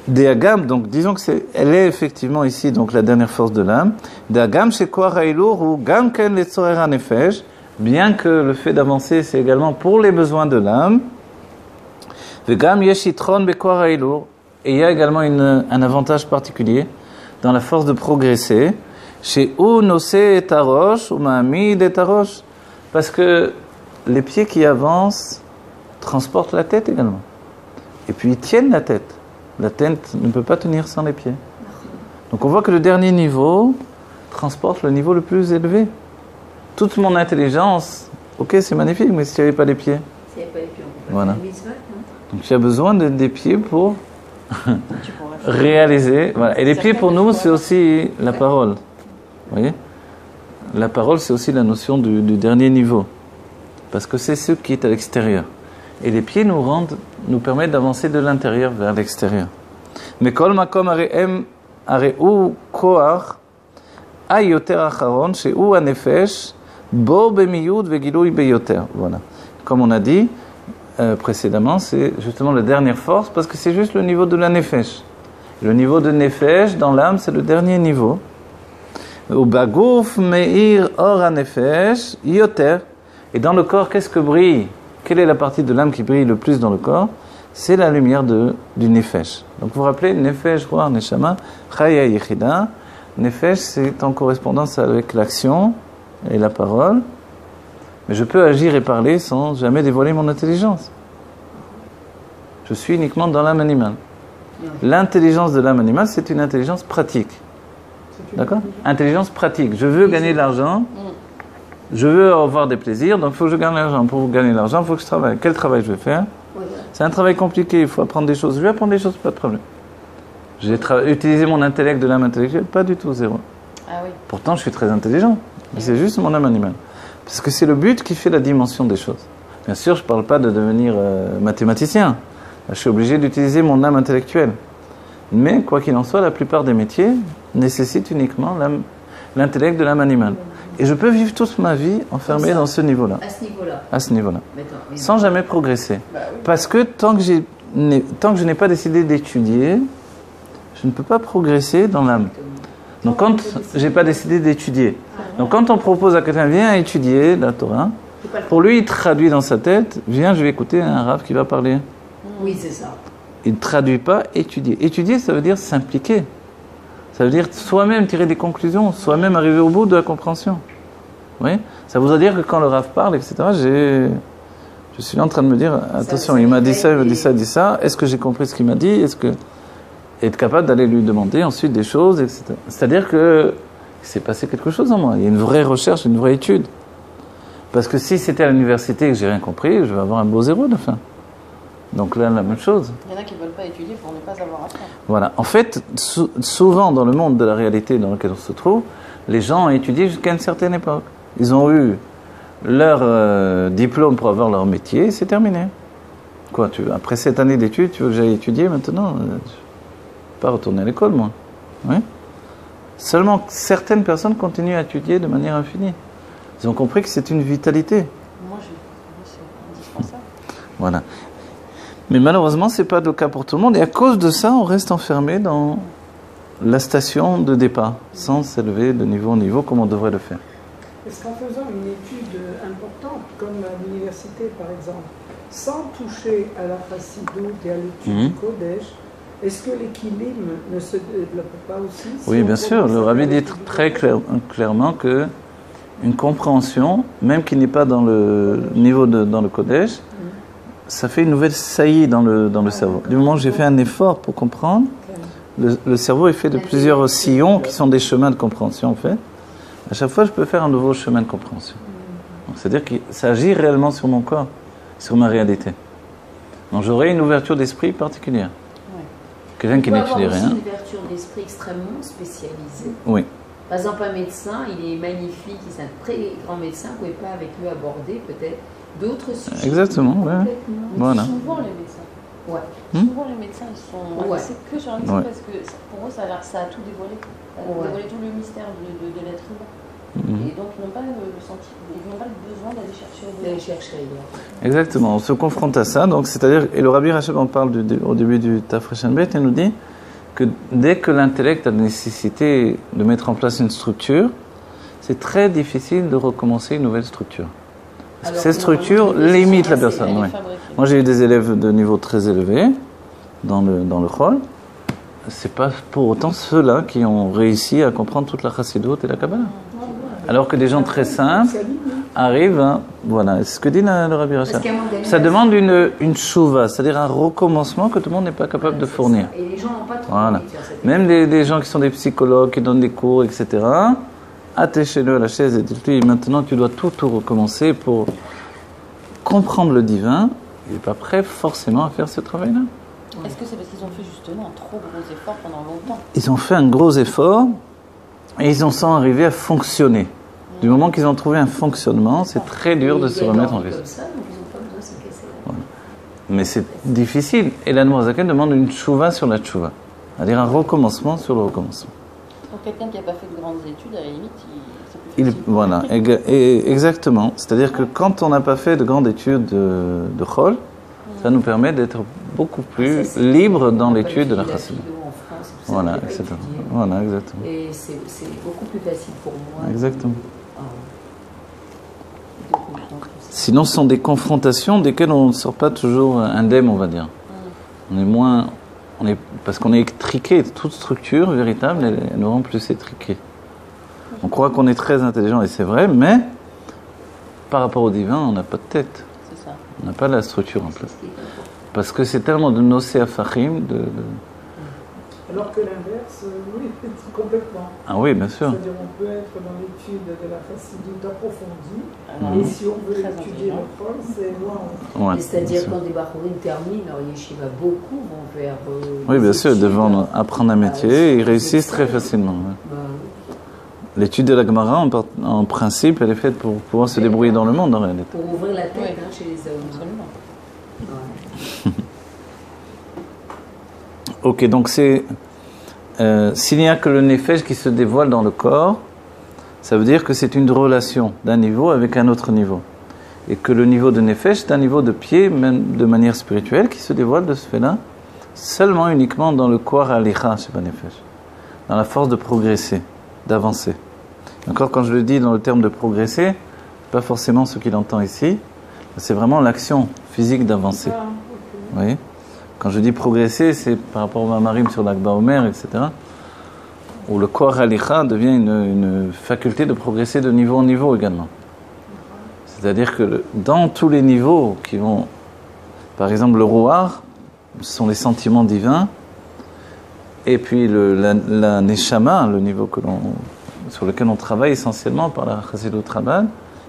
Deagam, donc disons que elle est effectivement ici donc la dernière force de l'âme. Deagam chez koar ha'ilur ou gam ken letzorer hanefesh. Bien que le fait d'avancer, c'est également pour les besoins de l'âme. Et il y a également un avantage particulier dans la force de progresser. Parce que les pieds qui avancent transportent la tête également. Et puis ils tiennent la tête. La tête ne peut pas tenir sans les pieds. Donc on voit que le dernier niveau transporte le niveau le plus élevé. Toute mon intelligence, ok, c'est magnifique, mais s'il n'y avait pas les pieds. S'il n'y avait pas les pieds, on peut voilà. faire une mitzvah, Donc il y a besoin des pieds pour réaliser. Voilà. Et les pieds pour nous, c'est aussi la parole. Vous voyez? La parole, c'est aussi la notion du dernier niveau. Parce que c'est ce qui est à l'extérieur. Et les pieds nous permettent d'avancer de l'intérieur vers l'extérieur. Mais kol makom areu koar ayoter acharon chez ou anefesh. Voilà. Comme on a dit précédemment, c'est justement la dernière force parce que c'est juste le niveau de la nefesh. Le niveau de nefesh dans l'âme, c'est le dernier niveau. Au bagouf meir or nefesh yoter. Et dans le corps, qu'est-ce que brille? Quelle est la partie de l'âme qui brille le plus dans le corps? C'est la lumière du nefesh. Donc vous vous rappelez, nefesh, ruach, neshama, chaya yechida. Nefesh, c'est en correspondance avec l'action et la parole, mais je peux agir et parler sans jamais dévoiler mon intelligence. Je suis uniquement dans l'âme animale. L'intelligence de l'âme animale, c'est une intelligence pratique. D'accord? Intelligence pratique. Je veux gagner de l'argent, je veux avoir des plaisirs, donc il faut que je gagne de l'argent. Pour gagner de l'argent, il faut que je travaille. Quel travail je vais faire? C'est un travail compliqué, il faut apprendre des choses. Je vais apprendre des choses, pas de problème. J'ai utilisé mon intellect de l'âme intellectuelle, pas du tout, zéro. Ah oui. Pourtant, je suis très intelligent. Mais c'est juste mon âme animale. Parce que c'est le but qui fait la dimension des choses. Bien sûr, je ne parle pas de devenir mathématicien. Je suis obligé d'utiliser mon âme intellectuelle. Mais, quoi qu'il en soit, la plupart des métiers nécessitent uniquement l'intellect de l'âme animale. Et je peux vivre toute ma vie enfermé dans ce niveau-là. À ce niveau-là. À ce niveau-là. Sans jamais progresser. Parce que tant que je n'ai pas décidé d'étudier, je ne peux pas progresser dans l'âme. Donc quand j'ai pas décidé d'étudier, donc quand on propose à quelqu'un viens étudier la Torah, pour lui il traduit dans sa tête, viens je vais écouter un rav qui va parler. Oui c'est ça. Il ne traduit pas étudier. Étudier ça veut dire s'impliquer. Ça veut dire soi-même tirer des conclusions, soi-même arriver au bout de la compréhension. Vous voyez? Ça voudrait dire que quand le rav parle, etc., je suis en train de me dire attention, il m'a dit ça, il m'a dit ça, il dit ça. Est-ce que j'ai compris ce qu'il m'a dit? Est-ce que être capable d'aller lui demander ensuite des choses, etc. C'est-à-dire que il s'est passé quelque chose en moi. Il y a une vraie recherche, une vraie étude. Parce que si c'était à l'université et que j'ai rien compris, je vais avoir un beau zéro de fin. Donc là, la même chose. Il y en a qui ne veulent pas étudier pour ne pas avoir à faire. Voilà. En fait, souvent dans le monde de la réalité dans lequel on se trouve, les gens ont étudié jusqu'à une certaine époque. Ils ont eu leur diplôme pour avoir leur métier, c'est terminé. Quoi, après 7 années d'études, tu veux que j'aille étudier maintenant? Je ne vais pas retourner à l'école, moi. Oui. Seulement, certaines personnes continuent à étudier de manière infinie. Ils ont compris que c'est une vitalité. Moi, c'est indispensable. Voilà. Mais malheureusement, ce n'est pas le cas pour tout le monde. Et à cause de ça, on reste enfermé dans la station de départ, sans s'élever de niveau en niveau comme on devrait le faire. Est-ce qu'en faisant une étude importante, comme à l'université par exemple, sans toucher à la chassidoute et à l'étude du Kodesh, est-ce que l'équilibre ne se développe pas aussi? Oui, bien sûr. Le Rabbi dit très clairement que une compréhension, même qui n'est pas dans le niveau dans le Kodesh, ça fait une nouvelle saillie dans le cerveau. Du moment que j'ai fait un effort pour comprendre, le cerveau est fait de plusieurs sillons qui sont des chemins de compréhension en fait. À chaque fois, je peux faire un nouveau chemin de compréhension. C'est-à-dire que ça agit réellement sur mon corps, sur ma réalité. Donc j'aurai une ouverture d'esprit particulière. Quelqu'un qui n'étudie rien. Une ouverture d'esprit extrêmement spécialisée. Oui. Par exemple, un médecin, il est magnifique, il est un très grand médecin, vous ne pouvez pas avec lui aborder peut-être d'autres sujets. Exactement, oui. Voilà. Souvent les médecins. Ouais. Souvent les médecins, ils sont c'est que sur un médecin parce que pour eux, ça a tout dévoilé. Ça a dévoilé tout le mystère de l'être humain. Et donc, ils n'ont pas le sentiment, ils n'ont pas le besoin d'aller chercher ailleurs. Exactement, on se confronte à ça. Donc, c'est-à-dire, et le Rabbi Rachab en parle au début du Tafresh Bet, il nous dit que dès que l'intellect a la nécessité de mettre en place une structure, c'est très difficile de recommencer une nouvelle structure. Parce que cette structure limite la personne. Ouais. Moi, j'ai eu des élèves de niveau très élevé dans le Chol. C'est pas pour autant ceux-là qui ont réussi à comprendre toute la Chassidoute et la Kabbalah. Alors que des gens très simples arrivent, voilà, c'est ce que dit le Rabbi Rachab. Ça demande une chouva, c'est-à-dire un recommencement que tout le monde n'est pas capable de fournir. Et les gens n'ont pas trop voilà. Même des gens qui sont des psychologues, qui donnent des cours, etc., attachez-le à la chaise et dites-lui, maintenant tu dois tout recommencer pour comprendre le divin. Il n'est pas prêt forcément à faire ce travail-là. Est-ce que c'est parce qu'ils ont fait justement un trop gros effort pendant longtemps? Ils ont fait un gros effort et ils en sont arrivés à fonctionner. Du moment qu'ils ont trouvé un fonctionnement, c'est très dur de se remettre en question. Voilà. Mais c'est difficile. Et la Noirzaken demande une tchouva sur la tchouva, c'est-à-dire un recommencement sur le recommencement. Pour quelqu'un qui n'a pas fait de grandes études, à la limite, c'est plus facile. Voilà, exactement. C'est-à-dire que quand on n'a pas fait de grandes études de Chol, ça nous permet d'être beaucoup plus libre dans l'étude de la Chassidut. Voilà, etc. Voilà, exactement. Et c'est beaucoup plus facile pour moi. Exactement. Sinon, ce sont des confrontations desquelles on ne sort pas toujours indemne, on va dire. Parce qu'on est étriqué. Toute structure véritable, elle nous rend plus étriqués. On croit qu'on est très intelligent, et c'est vrai, mais par rapport au divin, on n'a pas de tête. C'est ça. On n'a pas la structure en plus. Parce que c'est tellement de nocéaphachim, Alors que l'inverse, oui, complètement. Ah oui, bien sûr. C'est-à-dire on peut être dans l'étude de la Chassidoute approfondie, et si on veut étudier le Chol, c'est loin. Ouais, c'est-à-dire quand des Bachorim terminent leur yeshiva, beaucoup vont vers... oui, bien sûr, devant apprendre un métier, ils réussissent très facilement. Ouais. L'étude de la Gemara, en principe, elle est faite pour pouvoir se débrouiller dans le monde, en réalité. Pour ouvrir la tête chez les hommes. Absolument. Ok, donc c'est... s'il n'y a que le nefesh qui se dévoile dans le corps, ça veut dire que c'est une relation d'un niveau avec un autre niveau. Et que le niveau de nefesh, c'est un niveau de pied, même de manière spirituelle, qui se dévoile de ce fait-là, seulement uniquement dans le koar halicha, chez nefesh, dans la force de progresser, d'avancer. Encore, quand je le dis dans le terme de progresser, pas forcément ce qu'il entend ici, c'est vraiment l'action physique d'avancer. Vous voyez ? Quand je dis progresser, c'est par rapport au Mamarim sur l'Akba Omer, etc., où le koar halicha devient une faculté de progresser de niveau en niveau également. C'est-à-dire que dans tous les niveaux qui vont... Par exemple, le roar, ce sont les sentiments divins, et puis la neshama, le niveau sur lequel on travaille essentiellement par la Chassidut Rabbah,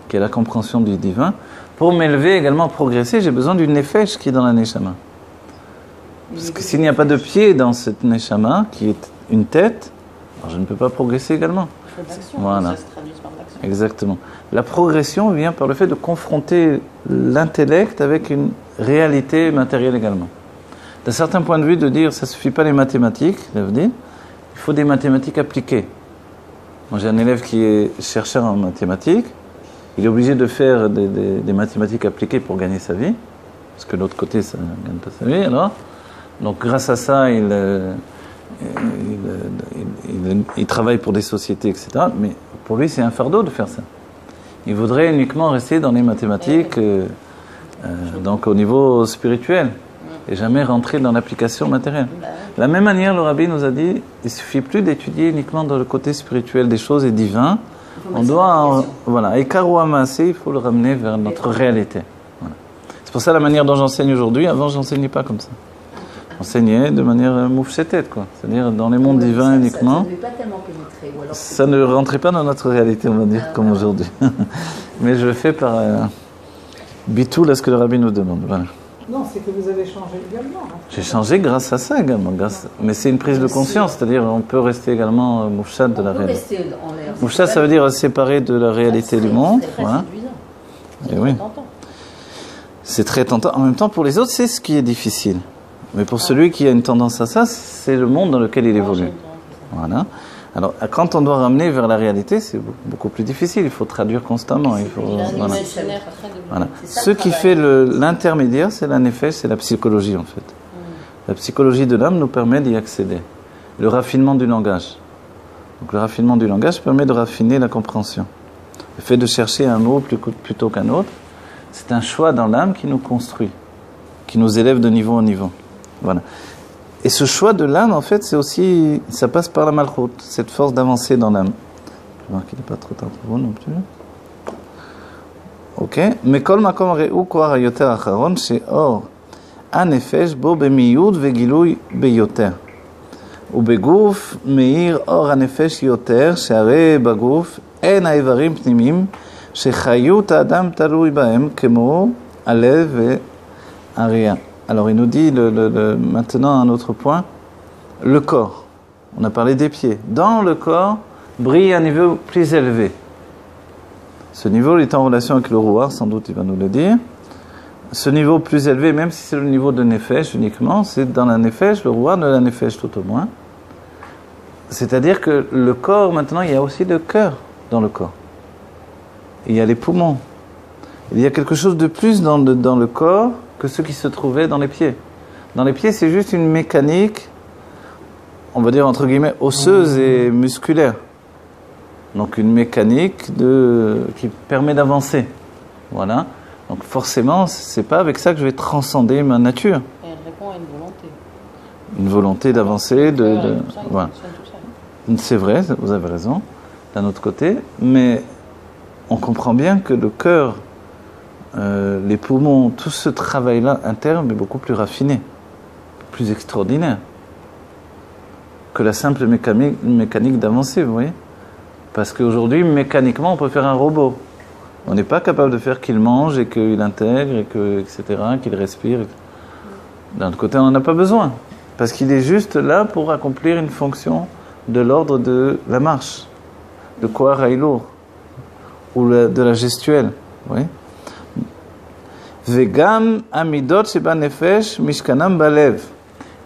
qui est la compréhension du divin. Pour m'élever également, progresser, j'ai besoin d'une nefesh qui est dans la neshama. Parce que s'il n'y a pas de pied dans cette neshama, qui est une tête, alors je ne peux pas progresser également. Voilà. Ça se traduit par l'action. Exactement. La progression vient par le fait de confronter l'intellect avec une réalité matérielle également. D'un certain point de vue, de dire ça ne suffit pas les mathématiques, ça veut dire, il faut des mathématiques appliquées. Moi, j'ai un élève qui est chercheur en mathématiques, il est obligé de faire des mathématiques appliquées pour gagner sa vie, parce que de l'autre côté, ça ne gagne pas sa vie, alors. Donc, grâce à ça, il travaille pour des sociétés, etc. Mais pour lui, c'est un fardeau de faire ça. Il voudrait uniquement rester dans les mathématiques, donc au niveau spirituel, et jamais rentrer dans l'application matérielle. De la même manière, le Rabbi nous a dit, il ne suffit plus d'étudier uniquement dans le côté spirituel des choses et divin. On doit, voilà, et Karouamasi, il faut le ramener vers notre réalité. Voilà. C'est pour ça la manière dont j'enseigne aujourd'hui. Avant, je n'enseignais pas comme ça. J'enseignais de manière moufchetet, quoi. C'est-à-dire dans les mondes divins uniquement. Ça ne devait pas tellement pénétrer. Ou alors ça ne rentrait pas dans notre réalité, on va dire, comme aujourd'hui. Mais je le fais par bitoul à ce que le Rabbi nous demande. Voilà. Non, c'est que vous avez changé également. J'ai changé grâce à ça également. Mais c'est une prise de conscience, c'est-à-dire on peut rester également moufchat de la réalité. Moufchat, ça veut dire séparé de la réalité du monde. Voilà. Et oui. C'est très tentant. En même temps, pour les autres, c'est ce qui est difficile. Mais pour celui qui a une tendance à ça, c'est le monde dans lequel il évolue. Voilà. Alors, quand on doit ramener vers la réalité, c'est beaucoup plus difficile. Il faut traduire constamment. Il faut, voilà. Voilà. Ce qui fait l'intermédiaire, c'est la nefesh, c'est la psychologie en fait. La psychologie de l'âme nous permet d'y accéder. Le raffinement du langage. Donc, le raffinement du langage permet de raffiner la compréhension. Le fait de chercher un mot plutôt qu'un autre, c'est un choix dans l'âme qui nous construit, qui nous élève de niveau en niveau. Voilà. Et ce choix de l'âme, en fait, c'est aussi, ça passe par la malchut, cette force d'avancer dans l'âme. Je vois qu'il n'est pas trop tard pour vous non plus. Ok. Mais kol makom re'u koar hayoter acharon she'or הנפש בו במיעוט וגילוי ביותר. ובגוף מאיר אור הנפש יותר, שהרי בגוף אין האיברים פנימיים שחיות האדם תלוי בהם, כמו הלב והראייה. Alors il nous dit maintenant un autre point, le corps. On a parlé des pieds. Dans le corps brille un niveau plus élevé. Ce niveau est en relation avec le rouar, sans doute il va nous le dire. Ce niveau plus élevé, même si c'est le niveau de nefesh uniquement, c'est dans la nefesh, le rouar de la nefesh tout au moins. C'est-à-dire que le corps, maintenant, il y a aussi le cœur dans le corps. Il y a les poumons. Il y a quelque chose de plus dans le corps que ce qui se trouvait dans les pieds. Dans les pieds, c'est juste une mécanique, on va dire entre guillemets, osseuse et musculaire. Donc une mécanique qui permet d'avancer. Voilà. Donc forcément, c'est pas avec ça que je vais transcender ma nature. Et elle répond à une volonté. Une volonté d'avancer, voilà. C'est vrai, vous avez raison, d'un autre côté, mais on comprend bien que le cœur, les poumons, tout ce travail-là interne est beaucoup plus raffiné, plus extraordinaire que la simple mécanique d'avancer, vous voyez. Parce qu'aujourd'hui, mécaniquement, on peut faire un robot. On n'est pas capable de faire qu'il mange et qu'il intègre, etc., qu'il respire. D'un autre côté, on n'en a pas besoin. Parce qu'il est juste là pour accomplir une fonction de l'ordre de la marche, de koar ha'ilur, ou de la gestuelle. Oui. Vegam amidot sheba nefesh mishkanam balev.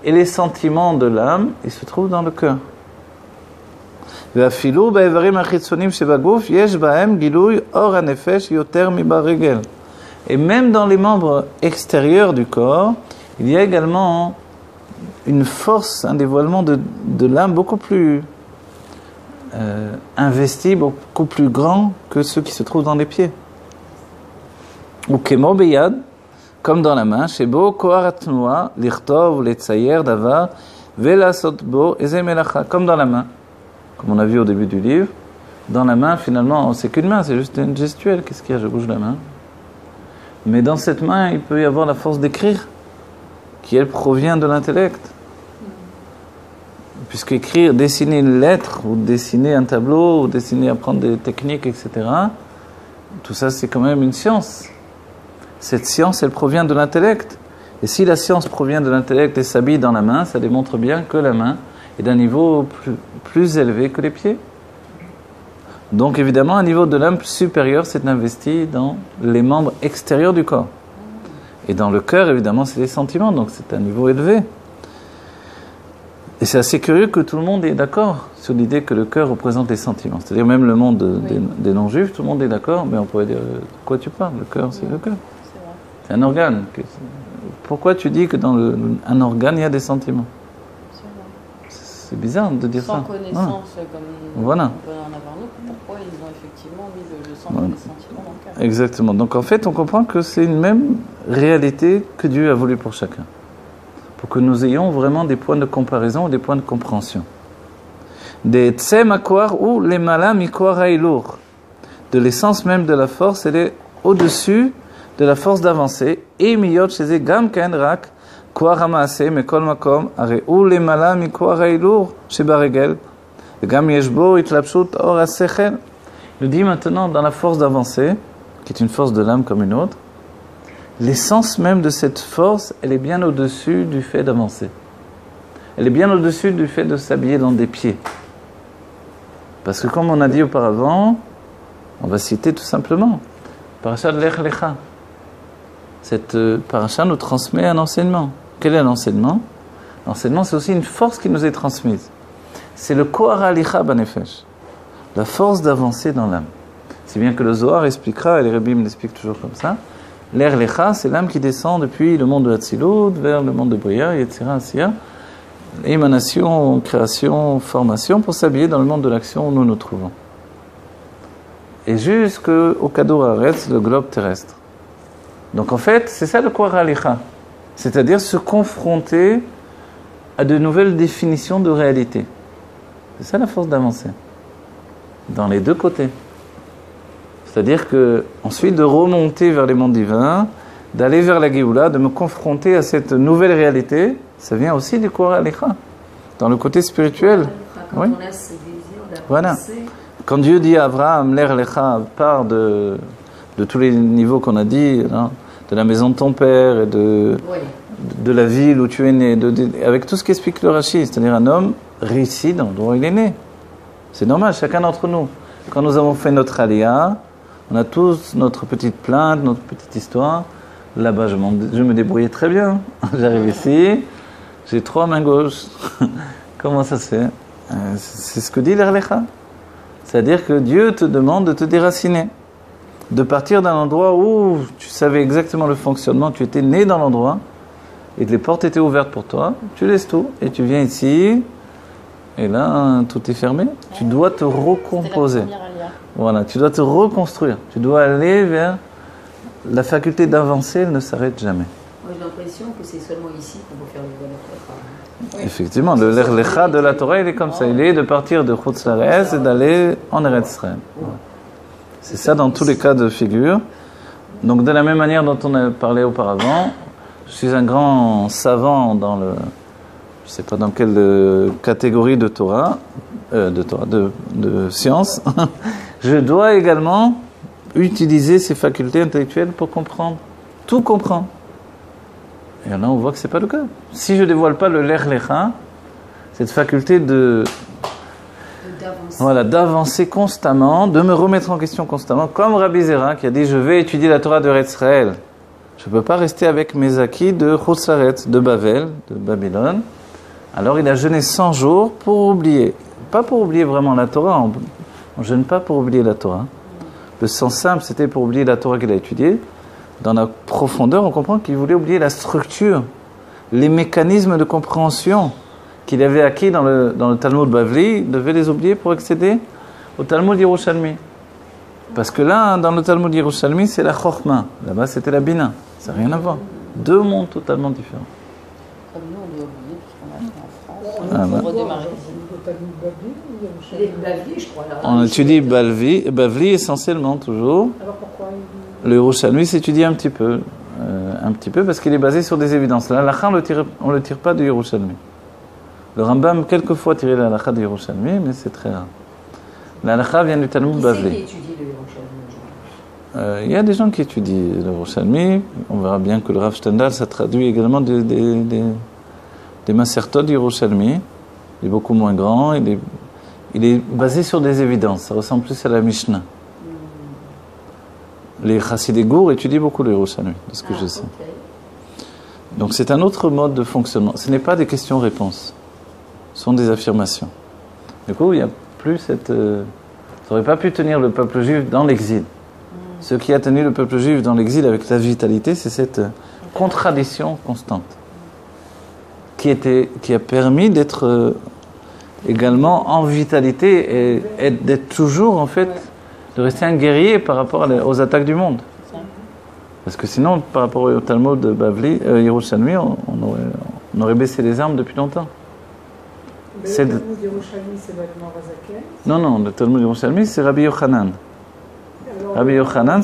Et les sentiments de l'âme, ils se trouvent dans le cœur. ואפילו באיברים החיצוניים שבגוף יש בהם גילוי אור הנפש יותר מברגל. Et même dans les membres extérieurs du corps, il y a également une force, un dévoilement de l'âme beaucoup plus investi, beaucoup plus grand que ceux qui se trouvent dans les pieds. Ou kemo beyad, comme dans la main, shebo koar atnua lirtov letzayer davar velasot bo eze melacha, comme dans la main. Comme on a vu au début du livre, dans la main, finalement, c'est qu'une main, c'est juste une gestuelle. Qu'est-ce qu'il y a? Je bouge la main. Mais dans cette main, il peut y avoir la force d'écrire, qui, elle, provient de l'intellect. Puisqu'écrire, dessiner une lettre, ou dessiner un tableau, ou dessiner, apprendre des techniques, etc., tout ça, c'est quand même une science. Cette science, elle provient de l'intellect. Et si la science provient de l'intellect et s'habille dans la main, ça démontre bien que la main est d'un niveau plus élevé que les pieds. Donc évidemment, un niveau de l'âme supérieur s'est investi dans les membres extérieurs du corps. Et dans le cœur, évidemment, c'est les sentiments, donc c'est un niveau élevé. Et c'est assez curieux que tout le monde est d'accord sur l'idée que le cœur représente les sentiments. C'est-à-dire même le monde des non-juifs, tout le monde est d'accord, mais on pourrait dire, de quoi tu parles? Le cœur, c'est le cœur. C'est un organe. Pourquoi tu dis que dans un organe, il y a des sentiments? C'est bizarre de dire ça. Sans connaissance, comme voilà. on peut en avoir nous, pourquoi ils ont effectivement mis le centre des sentiments dans le cœur? Exactement. Donc en fait, on comprend que c'est une même réalité que Dieu a voulu pour chacun. Pour que nous ayons vraiment des points de comparaison ou des points de compréhension. Des tsemakwar ou les malamikor haïlour. De l'essence même de la force, elle est au-dessus de la force d'avancer. Et miyot chez gam ken rak. Il dit maintenant, dans la force d'avancer, qui est une force de l'âme comme une autre, l'essence même de cette force, elle est bien au-dessus du fait d'avancer. Elle est bien au-dessus du fait de s'habiller dans des pieds. Parce que comme on a dit auparavant, on va citer tout simplement, Parashat Lech Lecha. Cette paracha nous transmet un enseignement. Quel est l'enseignement? L'enseignement, c'est aussi une force qui nous est transmise. C'est le Kohar Alicha Banefesh, la force d'avancer dans l'âme. C'est bien que le Zohar expliquera, et les Rebbeim l'expliquent toujours comme ça, l'Er Lecha, c'est l'âme qui descend depuis le monde de Hatzilut vers le monde de Bria, etc. Émanation, création, formation, pour s'habiller dans le monde de l'action où nous nous trouvons. Et jusqu'au Kadour Haaretz, le globe terrestre. Donc en fait, c'est ça le Kohar Alicha. C'est-à-dire se confronter à de nouvelles définitions de réalité. C'est ça la force d'avancer. Dans les deux côtés. C'est-à-dire que, ensuite de remonter vers les mondes divins, d'aller vers la Géoula, de me confronter à cette nouvelle réalité, ça vient aussi du Kohar Alicha. Dans le côté spirituel. Quand on a ce désir d'avancer. Voilà. Quand Dieu dit à Abraham, l'Er Lecha, part de tous les niveaux qu'on a dit, hein, de la maison de ton père et de la ville où tu es né, avec tout ce qu'explique le Rashi, c'est-à-dire un homme réussi dans l'endroit où il est né. C'est normal, chacun d'entre nous. Quand nous avons fait notre aliyah, on a tous notre petite plainte, notre petite histoire. Là-bas, je me débrouillais très bien. J'arrive ici, j'ai 3 mains gauches. Comment ça se fait? C'est ce que dit l'Er Lecha. C'est-à-dire que Dieu te demande de te déraciner. De partir d'un endroit où tu savais exactement le fonctionnement, tu étais né dans l'endroit, et les portes étaient ouvertes pour toi, tu laisses tout, et tu viens ici, et là, tout est fermé. Tu dois te recomposer. Voilà, tu dois te reconstruire. Tu dois aller vers la faculté d'avancer, elle ne s'arrête jamais. Moi, j'ai l'impression que c'est seulement ici qu'on peut faire le Lecha. Effectivement, le l'Er Lecha de la Torah, il est comme ça. Il est de partir de Chutz La'aretz et d'aller en Eretz Israël. C'est ça dans tous les cas de figure. Donc de la même manière dont on a parlé auparavant, je suis un grand savant dans le, je ne sais pas dans quelle catégorie de Torah, de science. Je dois également utiliser ces facultés intellectuelles pour comprendre, tout comprendre. Et là on voit que c'est pas le cas. Si je dévoile pas le l'Er Lecha, cette faculté d'avancer constamment, de me remettre en question constamment, comme Rabbi Zera qui a dit je vais étudier la Torah de Eretz Israël. Je ne peux pas rester avec mes acquis de Chutz La'aretz, de Bavel, de Babylone. Alors il a jeûné 100 jours pour oublier. Pas pour oublier vraiment la Torah, on ne jeûne pas pour oublier la Torah. Le sens simple, c'était pour oublier la Torah qu'il a étudiée. Dans la profondeur, on comprend qu'il voulait oublier la structure, les mécanismes de compréhension qu'il avait acquis dans le Talmud Bavli, il devait les oublier pour accéder au Talmud Yerushalmi. Parce que là, dans le Talmud Yerushalmi, c'est la Chokhmah. Là-bas, c'était la Bina. Ça n'a rien à voir. 2 mondes totalement différents. Comme nous, on est oublié, puisqu'on a fait en France. On redémarrer. Bavli, je crois. On étudie Bavli essentiellement, toujours. Alors pourquoi Le Yerushalmi s'étudie un petit peu. Parce qu'il est basé sur des évidences. La halakha, on ne le tire pas du Yerushalmi. Le Rambam, quelquefois, tirait la halakha du Yerushalmi, mais c'est très rare. La halakha vient du Talmud Bavli. Qui étudie le Yerushalmi Il y a des gens qui étudient le Yerushalmi. On verra bien que le Rav Stendhal, ça traduit également des Masertot du Yerushalmi. Il est beaucoup moins grand. Il est basé sur des évidences. Ça ressemble plus à la Mishnah. Les Chassidé Gour étudient beaucoup le Yerushalmi, de ce que je sais. Okay. Donc c'est un autre mode de fonctionnement. Ce n'est pas des questions-réponses. Ce sont des affirmations. Du coup, il n'y a plus cette... ça n'aurait pas pu tenir le peuple juif dans l'exil. Ce qui a tenu le peuple juif dans l'exil avec la vitalité, c'est cette contradiction constante qui a permis d'être également en vitalité et d'être toujours, en fait, de rester un guerrier par rapport aux attaques du monde. Parce que sinon, par rapport au Talmud de Bavli, Yerushalmi, on aurait baissé les armes depuis longtemps. Le Talmud Yerushalmi, c'est l'Admorazaken. Non, le Talmud Yerushalmi, c'est Rabbi Yochanan. Rabbi Yochanan,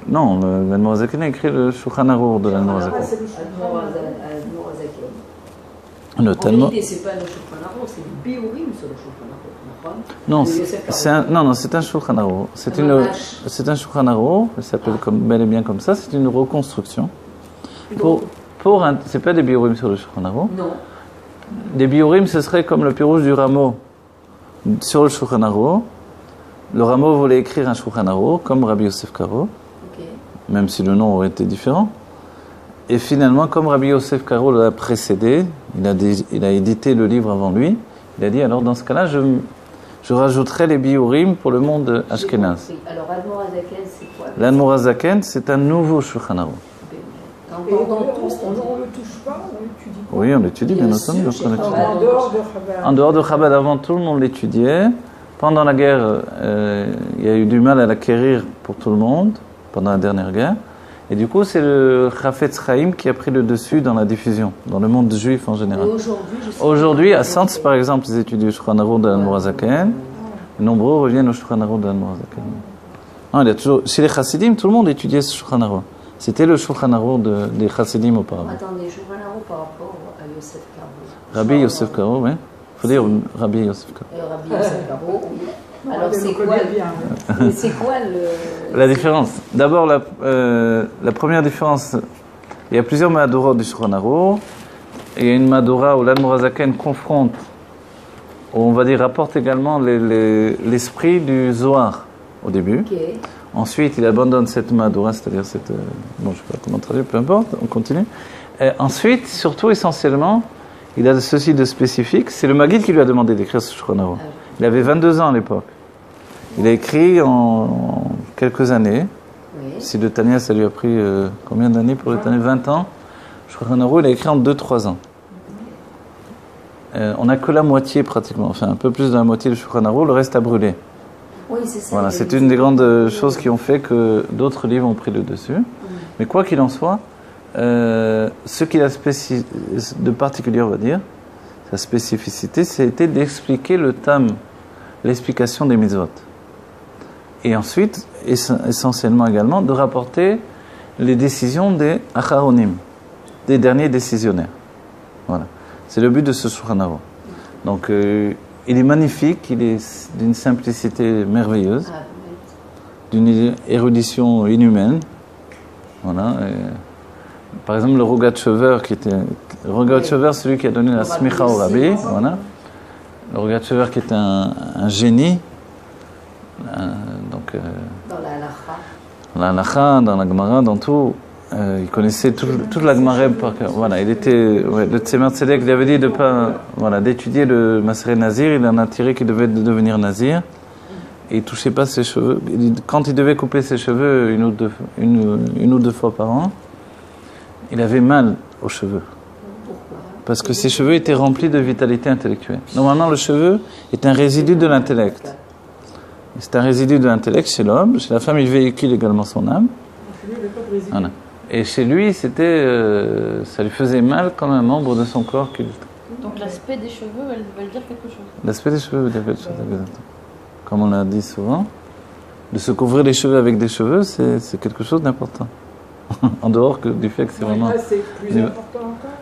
non, l'Admorazaken a écrit le Shulchan Arour de l'Admorazaken. En réalité, c'est pas le Shulchan Arour, c'est le Biurim sur le Shulchan Arour. Non, c'est un Shulchan Arour. C'est un Shulchan Arour, il s'appelle bel et bien comme ça, c'est une reconstruction. C'est pas des Biurim sur le Shulchan Arour. Non. Des Biurim, ce serait comme le pirouge du Rameau sur le Shulchan Arour. Le Rameau voulait écrire un Shulchan Arour comme Rabbi Yosef Karo, même si le nom aurait été différent. Et finalement, comme Rabbi Yosef Karo l'a précédé, il a édité le livre avant lui, il a dit, alors dans ce cas-là, je rajouterai les biurim pour le monde ashkénaze. Alors, l'Admorazaken, c'est quoi? L'Admorazaken, c'est un nouveau Shulchan Arour. On ne le touche pas, on l'étudie pas. Oui, on l'étudie, bien entendu. En dehors de Chabad, avant tout le monde l'étudiait. Pendant la guerre, il y a eu du mal à l'acquérir pour tout le monde, pendant la dernière guerre. Et du coup, c'est le Chafetz Chaim qui a pris le dessus dans la diffusion, dans le monde juif en général. Aujourd'hui, à Sants, par exemple, ils étudient le Shulchan Arour de l'Admorazaken. Nombreux reviennent au Shulchan Arour de l'Admorazaken. Non, il y a toujours, chez les Chassidim, tout le monde étudiait ce Shulchan Arour. C'était le Shulchan Arour des Chassidim auparavant. Attendez, Shulchan Arour par rapport à Yosef Karo. Rabbi Yosef Karo, oui. Il faut dire Rabbi Yosef Karo. Rabbi Yosef Karo, oui. Alors c'est quoi la différence? D'abord, la première différence, il y a plusieurs Mahadorot du Shulchan Arour. Il y a une Mahadora où l'Admorazaken confronte, où on va dire rapporte également l'esprit du Zohar au début. Okay. Ensuite, il abandonne cette Mahadora, c'est-à-dire cette... bon, je ne sais pas comment traduire, peu importe, on continue. Ensuite, surtout, essentiellement, il a ceci de spécifique, c'est le Maguid qui lui a demandé d'écrire ce Shulchan Arour. Il avait 22 ans à l'époque. Il a écrit en quelques années. Oui. Si le Tania, ça lui a pris combien d'années pour le Tania? 20 ans. Shulchan Arour, il a écrit en 2-3 ans. On n'a que la moitié pratiquement, enfin un peu plus de la moitié du Shulchan Arour, le reste a brûlé. Oui, c'est ça. Voilà, c'est une des grandes choses qui ont fait que d'autres livres ont pris le dessus. Mais quoi qu'il en soit, ce qu'il a de particulier, on va dire, sa spécificité, c'était d'expliquer le tam, l'explication des mitzvot. Et ensuite, essentiellement également, de rapporter les décisions des acharonim, des derniers décisionnaires. Voilà. C'est le but de ce Shulchan Arour. Donc, il est magnifique, il est d'une simplicité merveilleuse, d'une érudition inhumaine. Voilà. Par exemple, le Rogatchover, celui qui a donné la smicha au Rabbi, voilà. Le Rogatchover qui est un génie, donc dans la halacha. Dans la halacha, dans la Gemara, dans tout, il connaissait toute la Gemara par cœur. Voilà, il était, le Tzemar Tzedek lui avait dit de pas, voilà, d'étudier le Maseret Nazir. Il en a tiré qu'il devait devenir Nazir. Et il touchait pas ses cheveux. Quand il devait couper ses cheveux une ou deux fois par an, il avait mal aux cheveux. Parce que ses cheveux étaient remplis de vitalité intellectuelle. Normalement, le cheveu est un résidu de l'intellect. C'est un résidu de l'intellect chez l'homme. Chez la femme, il véhicule également son âme. Voilà. Et chez lui, c'était, ça lui faisait mal comme un membre de son corps. Donc l'aspect des cheveux, elle veut dire quelque chose. L'aspect des cheveux veut dire quelque chose, comme on l'a dit souvent. De se couvrir les cheveux avec des cheveux, c'est quelque chose d'important. En dehors du fait que c'est vraiment... c'est plus important encore.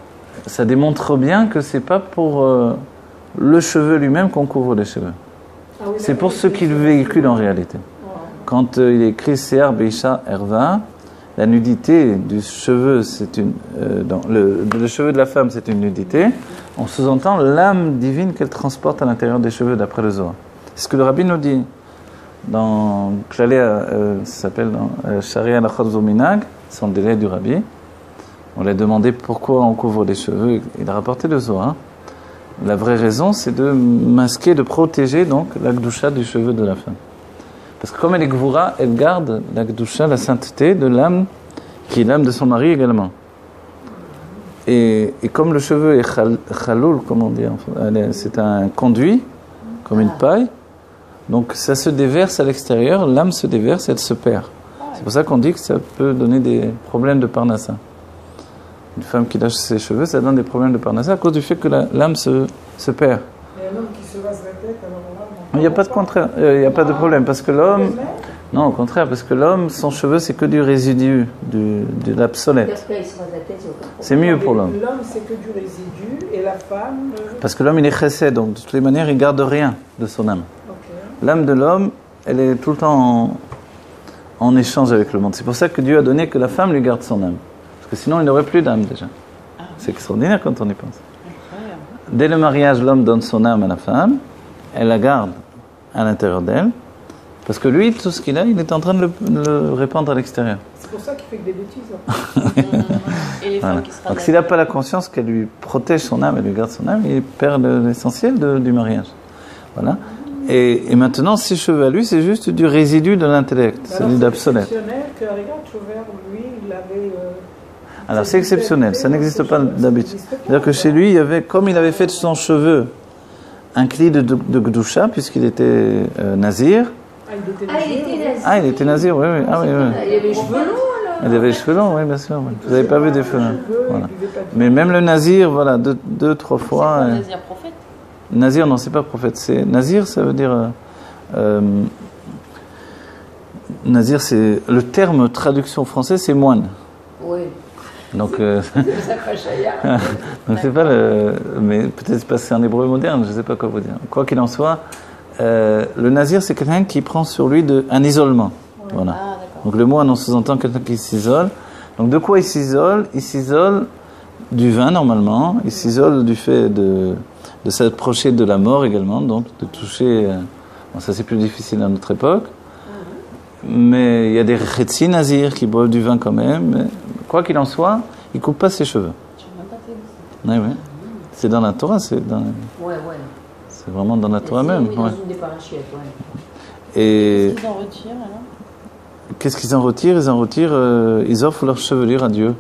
Ça démontre bien que c'est pas pour le cheveu lui-même qu'on couvre les cheveux. C'est pour ceux qui le véhiculent en réalité. Quand il est écrit Sear Beisha Erva, la nudité du cheveu, c'est le cheveu de la femme, c'est une nudité. On sous-entend l'âme divine qu'elle transporte à l'intérieur des cheveux, d'après le Zohar. C'est ce que le Rabbi nous dit dans ça s'appelle dans Sharia Lachot Zominag, c'est le délai du Rabbi. On lui a demandé pourquoi on couvre les cheveux. Il a rapporté le Zohar. La vraie raison, c'est de masquer, de protéger donc la Gdusha du cheveu de la femme. Parce que comme elle est Gvura, elle garde la Gdusha, la sainteté de l'âme, qui est l'âme de son mari également. Et comme le cheveu est chaloul, comme on dit, c'est un conduit, comme une paille, donc ça se déverse à l'extérieur, l'âme se déverse, elle se perd. C'est pour ça qu'on dit que ça peut donner des problèmes de parnassa. Une femme qui lâche ses cheveux, ça donne des problèmes de parnassa à cause du fait que l'âme se perd. Et un homme qui se rase la tête, alors là... Il n'y a pas de contraire, il n'y a pas de problème, parce que l'homme... Non, au contraire, parce que l'homme, son cheveu, c'est que du résidu, de l'obsolète. C'est mieux pour l'homme. L'homme, c'est que du résidu, et la femme... Parce que l'homme, il est chesed, donc de toutes les manières, il ne garde rien de son âme. Okay. L'âme de l'homme, elle est tout le temps en échange avec le monde. C'est pour ça que Dieu a donné que la femme lui garde son âme. Parce que sinon, il n'aurait plus d'âme déjà. C'est extraordinaire quand on y pense. Dès le mariage, l'homme donne son âme à la femme, elle la garde à l'intérieur d'elle, parce que lui, tout ce qu'il a, il est en train de le répandre à l'extérieur. C'est pour ça qu'il fait que des bêtises. Et les femmes qui se donc s'il n'a pas la conscience qu'elle lui protège son âme, elle lui garde son âme, il perd l'essentiel du mariage. Voilà. Et maintenant, ses cheveux à lui, c'est juste du résidu de l'intellect, c'est du d'absolète. C'est exceptionnel que, regarde, Chauvert, lui, il avait... Alors c'est exceptionnel, ça n'existe pas d'habitude. C'est-à-dire que chez lui, il y avait, comme il avait fait de son cheveu un cli de Gdusha, puisqu'il était nazir. Il était nazir. Oui. Ah, oui. Il avait les cheveux longs, alors. Il avait les cheveux longs, oui, bien sûr. Oui. Vous n'avez pas vu des cheveux longs. Voilà. Mais même le nazir, voilà, deux, trois fois. C'est nazir prophète. Nazir, non, c'est pas prophète. Nazir, ça veut dire. Nazir, c'est. Le terme traduction française, c'est moine. Oui. Donc, donc c'est pas mais peut-être pas c'est en hébreu moderne, je sais pas quoi vous dire. Quoi qu'il en soit, le nazir c'est quelqu'un qui prend sur lui un isolement. Ouais. Voilà. Donc le moine on sous-entend quelqu'un qui s'isole. Donc de quoi il s'isole? Il s'isole du vin normalement. Il s'isole du fait de s'approcher de la mort également, donc de toucher. Bon, ça c'est plus difficile à notre époque. Mais il y a des chetzi nazirs qui boivent du vin quand même. Mais quoi qu'il en soit, il ne coupe pas ses cheveux. Oui. C'est dans la Torah, c'est vraiment dans la Torah même. Dans une des parachutes, Et qu'est-ce qu'ils en retirent alors? Qu'est-ce qu'ils en retirent? Ils offrent leur chevelure à Dieu.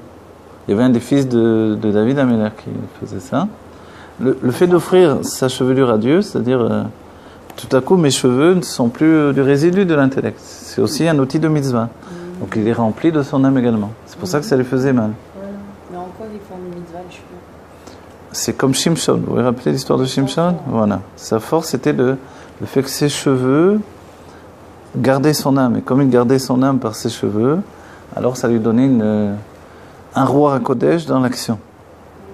Il y avait un des fils de David Améler qui faisait ça. Le fait d'offrir sa chevelure à Dieu, c'est-à-dire tout à coup mes cheveux ne sont plus du résidu de l'intellect. C'est aussi un outil de mitzvah. Donc il est rempli de son âme également. C'est pour ça que ça lui faisait mal. Mais en quoi ils font une mitzvah les cheveux? C'est comme Shimshon. Vous vous rappelez l'histoire de Shimshon? Voilà. Sa force c'était le fait que ses cheveux gardaient son âme. Et comme il gardait son âme par ses cheveux, alors ça lui donnait un roi à Kodesh dans l'action.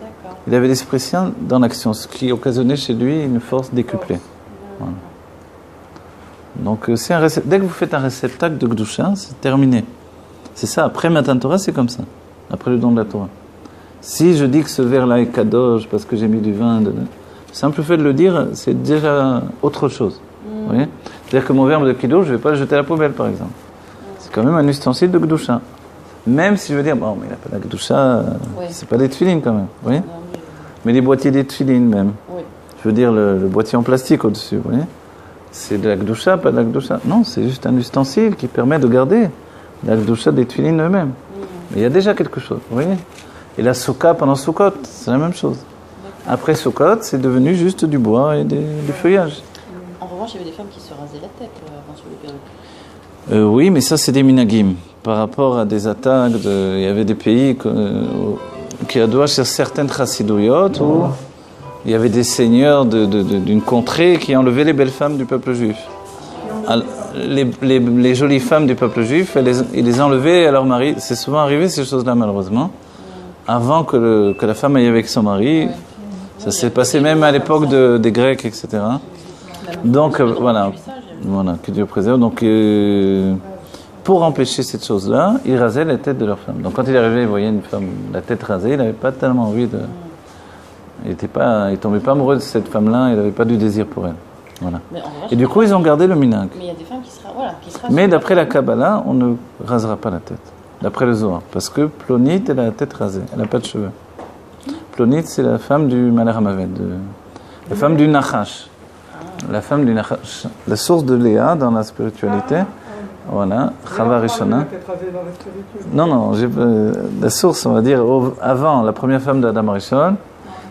D'accord. Il avait l'Esprit Saint dans l'action, ce qui occasionnait chez lui une force décuplée. Voilà. Donc dès que vous faites un réceptacle de Gdusha, c'est terminé. C'est ça, après Matan Torah, c'est comme ça. Après le don de la Torah. Si je dis que ce verre-là est kadosh parce que j'ai mis du vin, le simple fait de le dire, c'est déjà autre chose. Vous voyez? C'est-à-dire que mon verre de kiddush, je ne vais pas le jeter à la poubelle, par exemple. C'est quand même un ustensile de Gdusha. Même si je veux dire, bon, mais il n'a pas la Gdusha, c'est pas des tefilines quand même. Vous voyez? Mais les boîtiers des tefilines même. Oui. Je veux dire le boîtier en plastique au-dessus, vous voyez? C'est de la Gdusha, pas de la Gdusha. Non, c'est juste un ustensile qui permet de garder la Gdusha des tefilines eux-mêmes. Mais il y a déjà quelque chose, vous voyez? Et la Souka pendant Soukot, c'est la même chose. Après Soukot, c'est devenu juste du bois et du feuillage. En revanche, il y avait des femmes qui se rasaient la tête avant sur le période. Oui, mais ça, c'est des minagim. Par rapport à des attaques, il y avait des pays qui adouaient sur certaines chassidouillottes où il y avait des seigneurs d'une contrée qui enlevaient les belles femmes du peuple juif. Les jolies femmes du peuple juif, ils les enlevaient à leur mari. C'est souvent arrivé ces choses-là, malheureusement. Avant que la femme aille avec son mari. Ça s'est passé même à l'époque des Grecs, etc. Donc voilà, que Dieu préserve. Donc pour empêcher cette chose-là, ils rasaient la tête de leur femme. Donc quand il arrivait, il voyait une femme la tête rasée, il n'avait pas tellement envie de. Il tombait pas amoureux de cette femme-là, il n'avait pas du désir pour elle. Voilà. Et du coup, ils ont gardé le minhag. Mais il y a des femmes qui sera. Mais d'après la Kabbalah, on ne rasera pas la tête. D'après le Zohar, parce que Plonite, elle a la tête rasée, elle n'a pas de cheveux. Plonite, c'est la femme du Malach Hamavet, la femme du Nachash. La femme du Nachash. La source de Léa dans la spiritualité. Voilà, Chava Rishona. Non, la source, on va dire, avant, la première femme d'Adam Rishon,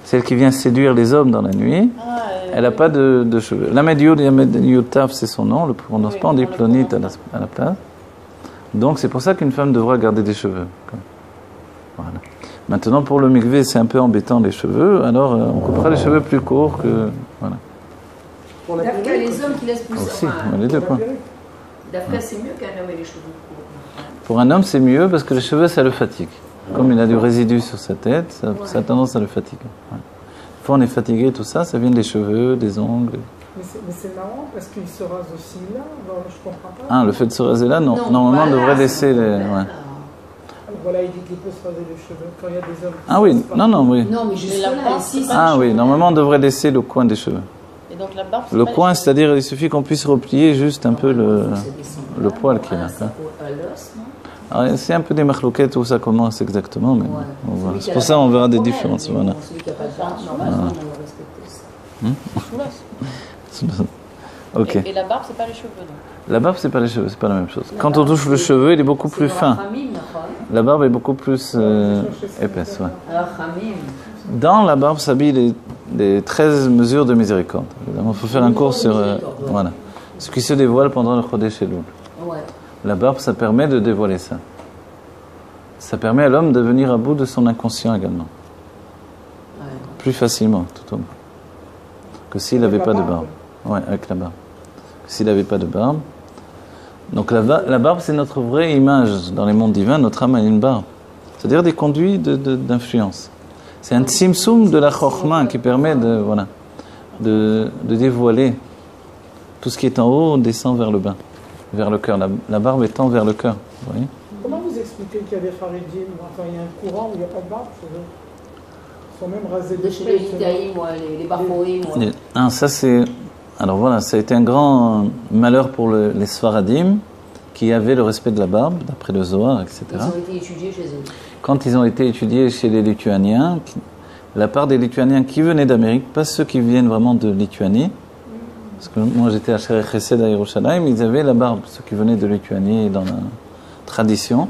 celle qui vient séduire les hommes dans la nuit, elle n'a pas de cheveux. Lamed Yud Tav, c'est son nom, le prononcement, on dit Plonite à la place. Donc c'est pour ça qu'une femme devra garder des cheveux. Voilà. Maintenant, pour le mikvé, c'est un peu embêtant les cheveux, alors on coupera les cheveux plus courts que. Voilà. D'Afka, les hommes qui laissent pousser. Aussi, les deux points. D'Afka, c'est mieux qu'un homme ait les cheveux courts. Pour un homme, c'est mieux parce que les cheveux, ça le fatigue. Comme il a du résidu sur sa tête, ça a tendance à le fatiguer. Ouais. Une fois on est fatigué, tout ça, ça vient des cheveux, des ongles. Mais c'est marrant parce qu'il se rase aussi là, je comprends pas. Ah, le fait de se raser là, non. Normalement, on devrait laisser les. Ouais. Voilà, il dit qu'il peut se raser les cheveux quand il y a des hommes. Ah oui, non, oui. Non, mais juste là, ici. Ah oui, normalement, on devrait laisser le coin des cheveux. Et donc la barbe, le coin, c'est-à-dire, il suffit qu'on puisse replier juste un peu le poil qui est là. Alors, c'est un peu des marloquettes où ça commence exactement, mais voilà. C'est pour ça qu'on verra des différences. Voilà. Ok. Et la barbe, c'est pas les cheveux, donc. La barbe, c'est pas les cheveux, c'est pas la même chose. Quand on touche le cheveu, il est beaucoup plus fin. La barbe est beaucoup plus épaisse. Ouais. Dans la barbe s'habillent les 13 mesures de miséricorde. Évidemment, il faut faire un cours sur voilà, ce qui se dévoile pendant le Chodesh Elul. La barbe, ça permet de dévoiler ça. Ça permet à l'homme de venir à bout de son inconscient également. Plus facilement, tout au moins. Que s'il n'avait pas de barbe. Oui, avec la barbe. S'il n'avait pas de barbe. Donc la barbe, c'est notre vraie image dans les mondes divins. Notre âme a une barbe. C'est-à-dire des conduits d'influence. C'est un tsimsum de la chokhmah qui permet de dévoiler tout ce qui est en haut, descend vers le bas, vers le cœur. La barbe étend vers le cœur. Vous voyez ? Comment vous expliquez qu'il y a des Haridim, enfin il y a un courant où il n'y a pas de barbe chez eux ? Ils sont même rasés de chez les Lidaïm, les Barboïm. Ah, ça c'est. Alors voilà, ça a été un grand malheur pour les Sfaradim qui avaient le respect de la barbe, d'après le Zohar, etc. Ils ont été étudiés chez eux. Quand ils ont été étudiés chez les Lituaniens, la part des Lituaniens qui venaient d'Amérique, pas ceux qui viennent vraiment de Lituanie, parce que moi j'étais à Sherech Chesed à Yerushalayim, ils avaient la barbe, ceux qui venaient de Lituanie dans la tradition,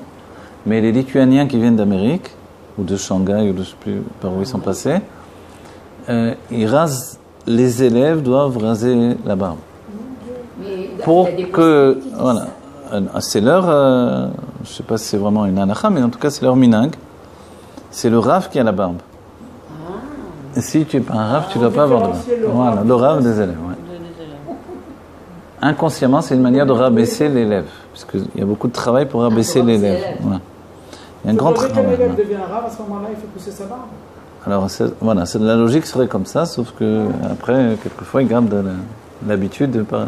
mais les Lituaniens qui viennent d'Amérique, ou de Shanghai, ou de je ne sais plus par où ils sont passés, ils rasent. Les élèves doivent raser la barbe. Pour que. Voilà. C'est leur. Je ne sais pas si c'est vraiment une halakha, mais en tout cas, c'est leur minhag. C'est le rav qui a la barbe. Et si tu n'es pas un rav, tu ne dois pas avoir de barbe. Voilà, le rav des élèves. Ouais. Inconsciemment, c'est une manière de rabaisser l'élève. Parce qu'il y a beaucoup de travail pour rabaisser l'élève. Voilà. Il y a un grand travail. Quand l'élève devient un rav, à ce moment-là, il faut pousser sa barbe. Alors, voilà, la logique serait comme ça, sauf que après, quelquefois, ils gardent l'habitude de ne pas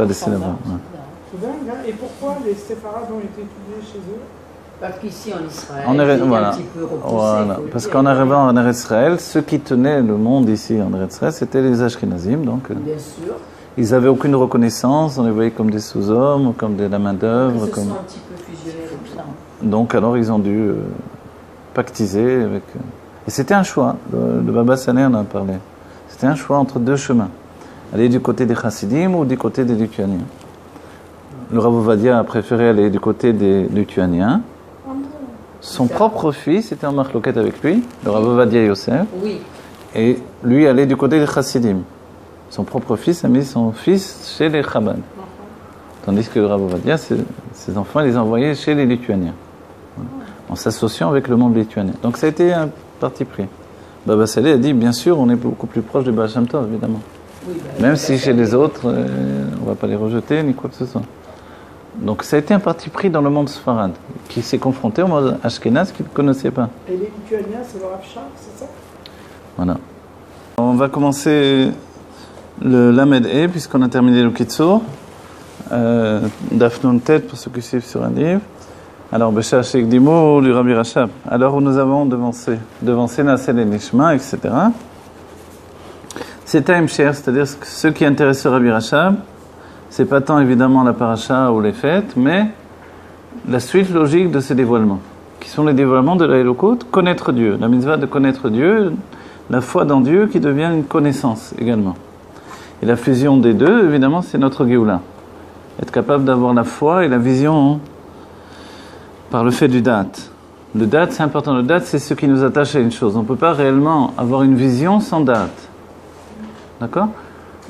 laisser la barbe. Ouais. Et pourquoi les séfarades ont été étudiés chez eux ? Parce qu'ici, en Israël, voilà. un petit peu repoussé. Voilà. Parce qu'en arrivant en Eretz Israël, ceux qui tenaient le monde ici en Eretz Israël, c'était les Ashkenazim. Donc, bien sûr. Ils n'avaient aucune reconnaissance, on les voyait comme des sous-hommes, comme de la main-d'œuvre. Ils se sont un petit peu fusionnés comme ça. Donc, alors, ils ont dû pactiser avec. Et c'était un choix. Le Baba Sané en a parlé. C'était un choix entre deux chemins. Aller du côté des Chassidim ou du côté des Lituaniens. Le Rav Ovadia a préféré aller du côté des Lituaniens. Son propre fils était en marloquette avec lui, le Rav Ovadia Yosef. Oui. Et lui allait du côté des Chassidim. Son propre fils a mis son fils chez les Chabad. Tandis que le Rav Ovadia, ses enfants, les envoyait chez les Lituaniens. En s'associant avec le monde lituanien. Donc ça a été un parti pris. Baba Saleh a dit, bien sûr, on est beaucoup plus proche du Baal Shem Tov, évidemment. Oui, même si chez les autres, on ne va pas les rejeter, ni quoi que ce soit. Donc ça a été un parti pris dans le monde sfarad, qui s'est confronté au monde ashkénaze qu'il ne connaissait pas. Et les Lituaniens, c'est le Rav Shach, c'est ça ? Voilà. On va commencer le Lamed E, puisqu'on a terminé le Kitsour. Dafnon Tet, pour ceux qui suivent sur un livre. Alors, Bécha Sheikh Dimo, du Rabbi Rachab. Alors, où nous avons devancé Nasel et Nishma, etc. C'est Taim Cher, c'est-à-dire que ce qui intéresse le Rabbi Rachab, c'est pas tant évidemment la paracha ou les fêtes, mais la suite logique de ces dévoilements, qui sont les dévoilements de la Elokut, connaître Dieu, la mitzvah de connaître Dieu, la foi dans Dieu qui devient une connaissance également. Et la fusion des deux, évidemment, c'est notre Géoula. Être capable d'avoir la foi et la vision par le fait du date. Le date, c'est important. Le date, c'est ce qui nous attache à une chose. On ne peut pas réellement avoir une vision sans date. D'accord ?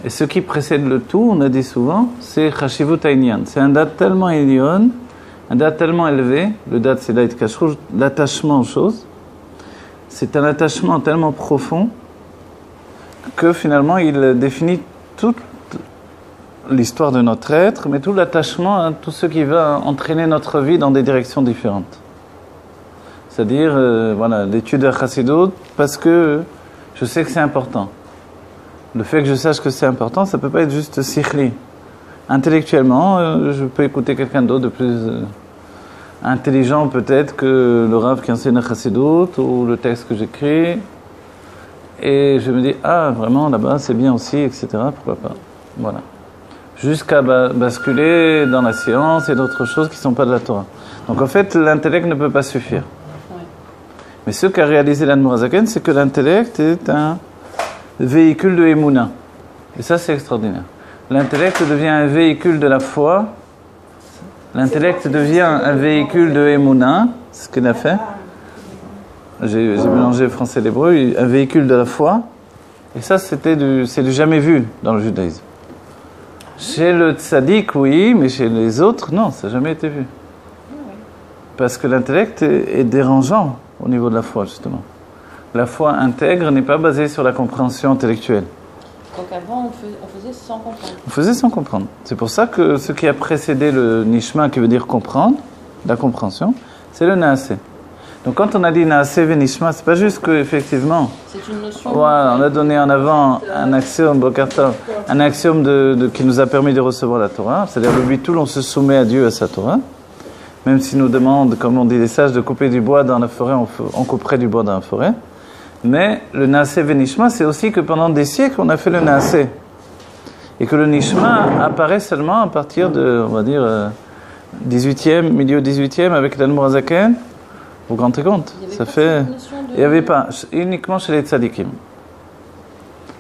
Et ce qui précède le tout, on a dit souvent, c'est Chashivut Aïnyan. C'est un date tellement élyon, un date tellement élevé. Le date, c'est l'attachement aux choses. C'est un attachement tellement profond que finalement, il définit toute l'histoire de notre être, mais tout l'attachement à tout ce qui va entraîner notre vie dans des directions différentes. C'est-à-dire, voilà, l'étude de Chassidut, parce que je sais que c'est important. Le fait que je sache que c'est important, ça ne peut pas être juste sikhli. Intellectuellement, je peux écouter quelqu'un d'autre de plus intelligent peut-être que le Rav qui enseigne Chassidut ou le texte que j'écris. Et je me dis, ah, vraiment, là-bas, c'est bien aussi, etc. Pourquoi pas ? Voilà. Jusqu'à basculer dans la science et d'autres choses qui ne sont pas de la Torah. Donc en fait, l'intellect ne peut pas suffire. Mais ce qu'a réalisé l'Admor HaZaken, c'est que l'intellect est un véhicule de Emouna. Et ça, c'est extraordinaire. L'intellect devient un véhicule de la foi. L'intellect devient un véhicule de Emouna. C'est ce qu'il a fait. J'ai mélangé français et l'hébreu. Un véhicule de la foi. Et ça, c'est du jamais vu dans le judaïsme. Chez le tzaddik, oui, mais chez les autres, non, ça n'a jamais été vu. Parce que l'intellect est dérangeant au niveau de la foi, justement. La foi intègre n'est pas basée sur la compréhension intellectuelle. Donc avant, on faisait sans comprendre. On faisait sans comprendre. C'est pour ça que ce qui a précédé le nishma, qui veut dire comprendre, la compréhension, c'est le naaseh. Donc quand on a dit naaseh ve nishma, c'est pas juste que effectivement. C'est une notion. Voilà, on a donné en avant un axiome, Bokartov, un axiome qui nous a permis de recevoir la Torah. C'est-à-dire le bitul, on se soumet à Dieu, à sa Torah. Même s'il nous demande, comme on dit les sages, de couper du bois dans la forêt, on couperait du bois dans la forêt. Mais le naaseh ve nishma, c'est aussi que pendant des siècles, on a fait le naaseh. Et que le nishma apparaît seulement à partir de, on va dire, 18e, milieu 18e, avec l'Admor HaZaken. Vous vous rendez compte ? Ça fait. Il n'y avait pas, uniquement chez les tzadikim.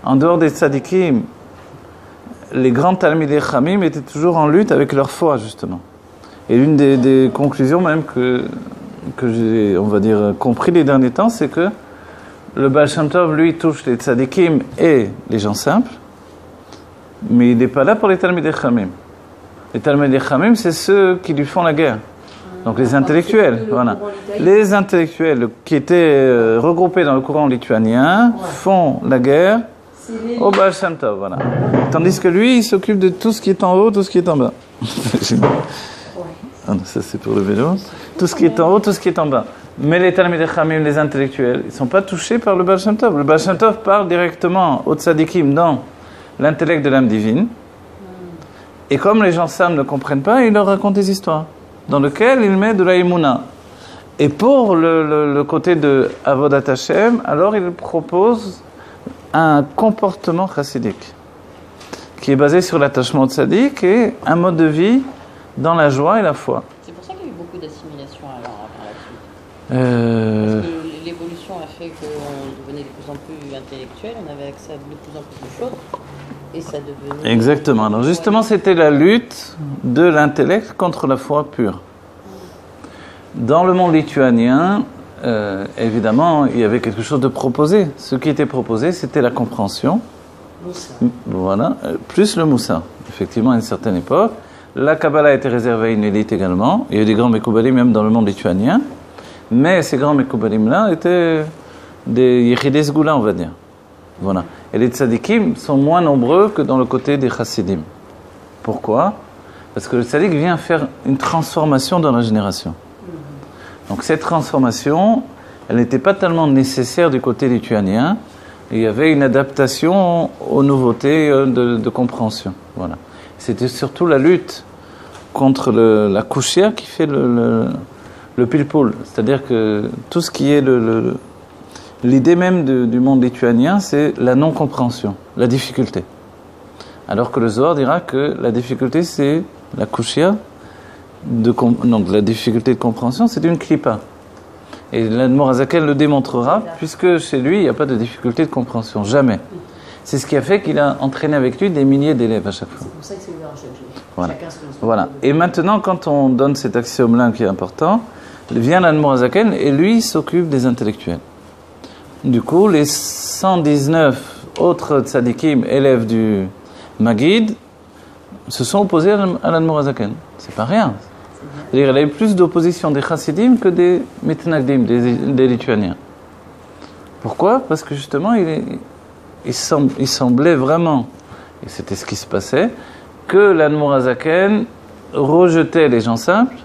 En dehors des tzadikim, les grands talmidei chamim étaient toujours en lutte avec leur foi, justement. Et l'une des conclusions même que j'ai, on va dire, compris les derniers temps, c'est que le Baal Shem Tov, lui, touche les tzadikim et les gens simples, mais il n'est pas là pour les talmidei chamim. Les talmidei chamim, c'est ceux qui lui font la guerre. Donc les intellectuels, voilà. Les intellectuels qui étaient regroupés dans le courant lituanien font la guerre au Baal Shem Tov, voilà. Tandis que lui, il s'occupe de tout ce qui est en haut, tout ce qui est en bas. Ah, ça c'est pour le vélo. Tout ce qui est en haut, tout ce qui est en bas. Mais les talmidei chamim, les intellectuels, ils ne sont pas touchés par le Baal Shem Tov. Le Baal Shem Tov parle directement aux tzadikim dans l'intellect de l'âme divine. Et comme les gens sames ne comprennent pas, il leur raconte des histoires dans lequel il met de la Emouna. Et pour le côté de Avodat Hashem, alors il propose un comportement chassidique qui est basé sur l'attachement au tzaddik et un mode de vie dans la joie et la foi. C'est pour ça qu'il y a eu beaucoup d'assimilation alors par la suite. Parce que l'évolution a fait qu'on devenait de plus en plus intellectuel, on avait accès à de plus en plus de choses. Et ça devenait... Exactement. Alors justement, c'était la lutte de l'intellect contre la foi pure. Dans le monde lituanien, évidemment, il y avait quelque chose de proposé. Ce qui était proposé, c'était la compréhension. Moussa. Voilà, plus le moussa. Effectivement, à une certaine époque. La Kabbalah était réservée à une élite également. Il y a eu des grands Mekoubalim même dans le monde lituanien. Mais ces grands Mekoubalim-là étaient des Yechidei Sgula, on va dire. Voilà. Et les tzadikim sont moins nombreux que dans le côté des chassidim. Pourquoi ? Parce que le tzadik vient faire une transformation dans la génération. Donc cette transformation, elle n'était pas tellement nécessaire du côté lituanien, Et il y avait une adaptation aux nouveautés de compréhension. Voilà. C'était surtout la lutte contre la kushia qui fait le pilpul. C'est-à-dire que tout ce qui est l'idée même du monde lituanien, c'est la non-compréhension, la difficulté. Alors que le Zohar dira que la difficulté, c'est la kushia, donc la difficulté de compréhension, c'est une klippa. Et l'Admor Hazaken le démontrera, puisque chez lui, il n'y a pas de difficulté de compréhension, jamais. C'est ce qui a fait qu'il a entraîné avec lui des milliers d'élèves à chaque fois. C'est pour ça que c'est ouvert à chaque jour. Voilà. Voilà. Et maintenant, quand on donne cet axiome-là qui est important, vient l'Admor Hazaken et lui il s'occupe des intellectuels. Du coup, les 119 autres tzadikim, élèves du Maguid, se sont opposés à l'Admor Hazaken. C'est pas rien. C'est-à-dire qu'il y a eu plus d'opposition des chassidim que des mitnagdim, des lituaniens. Pourquoi ? Parce que justement, il semblait vraiment, et c'était ce qui se passait, que l'Admor Hazaken rejetait les gens simples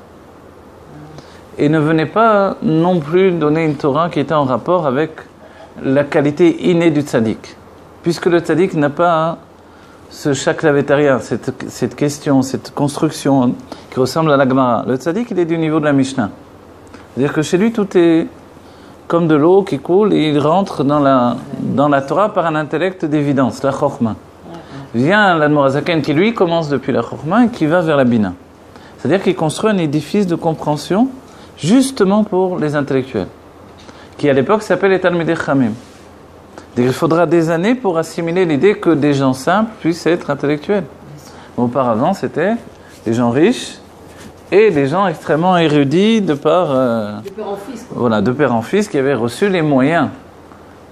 et ne venait pas non plus donner une Torah qui était en rapport avec la qualité innée du tzaddik. Puisque le tzaddik n'a pas ce chaklavétarien, cette question, cette construction qui ressemble à la Gemara. Le tzaddik, il est du niveau de la Mishnah. C'est-à-dire que chez lui, tout est comme de l'eau qui coule et il rentre dans la Torah par un intellect d'évidence, la Chokhmah. Vient l'Admor Hazaken qui, lui, commence depuis la Chokhmah et qui va vers la Bina. C'est-à-dire qu'il construit un édifice de compréhension justement pour les intellectuels, qui à l'époque s'appelle les Talmidei Chachamim. Il faudra des années pour assimiler l'idée que des gens simples puissent être intellectuels. Auparavant, c'était des gens riches et des gens extrêmement érudits de père en fils. Voilà, de père en fils qui avaient reçu les moyens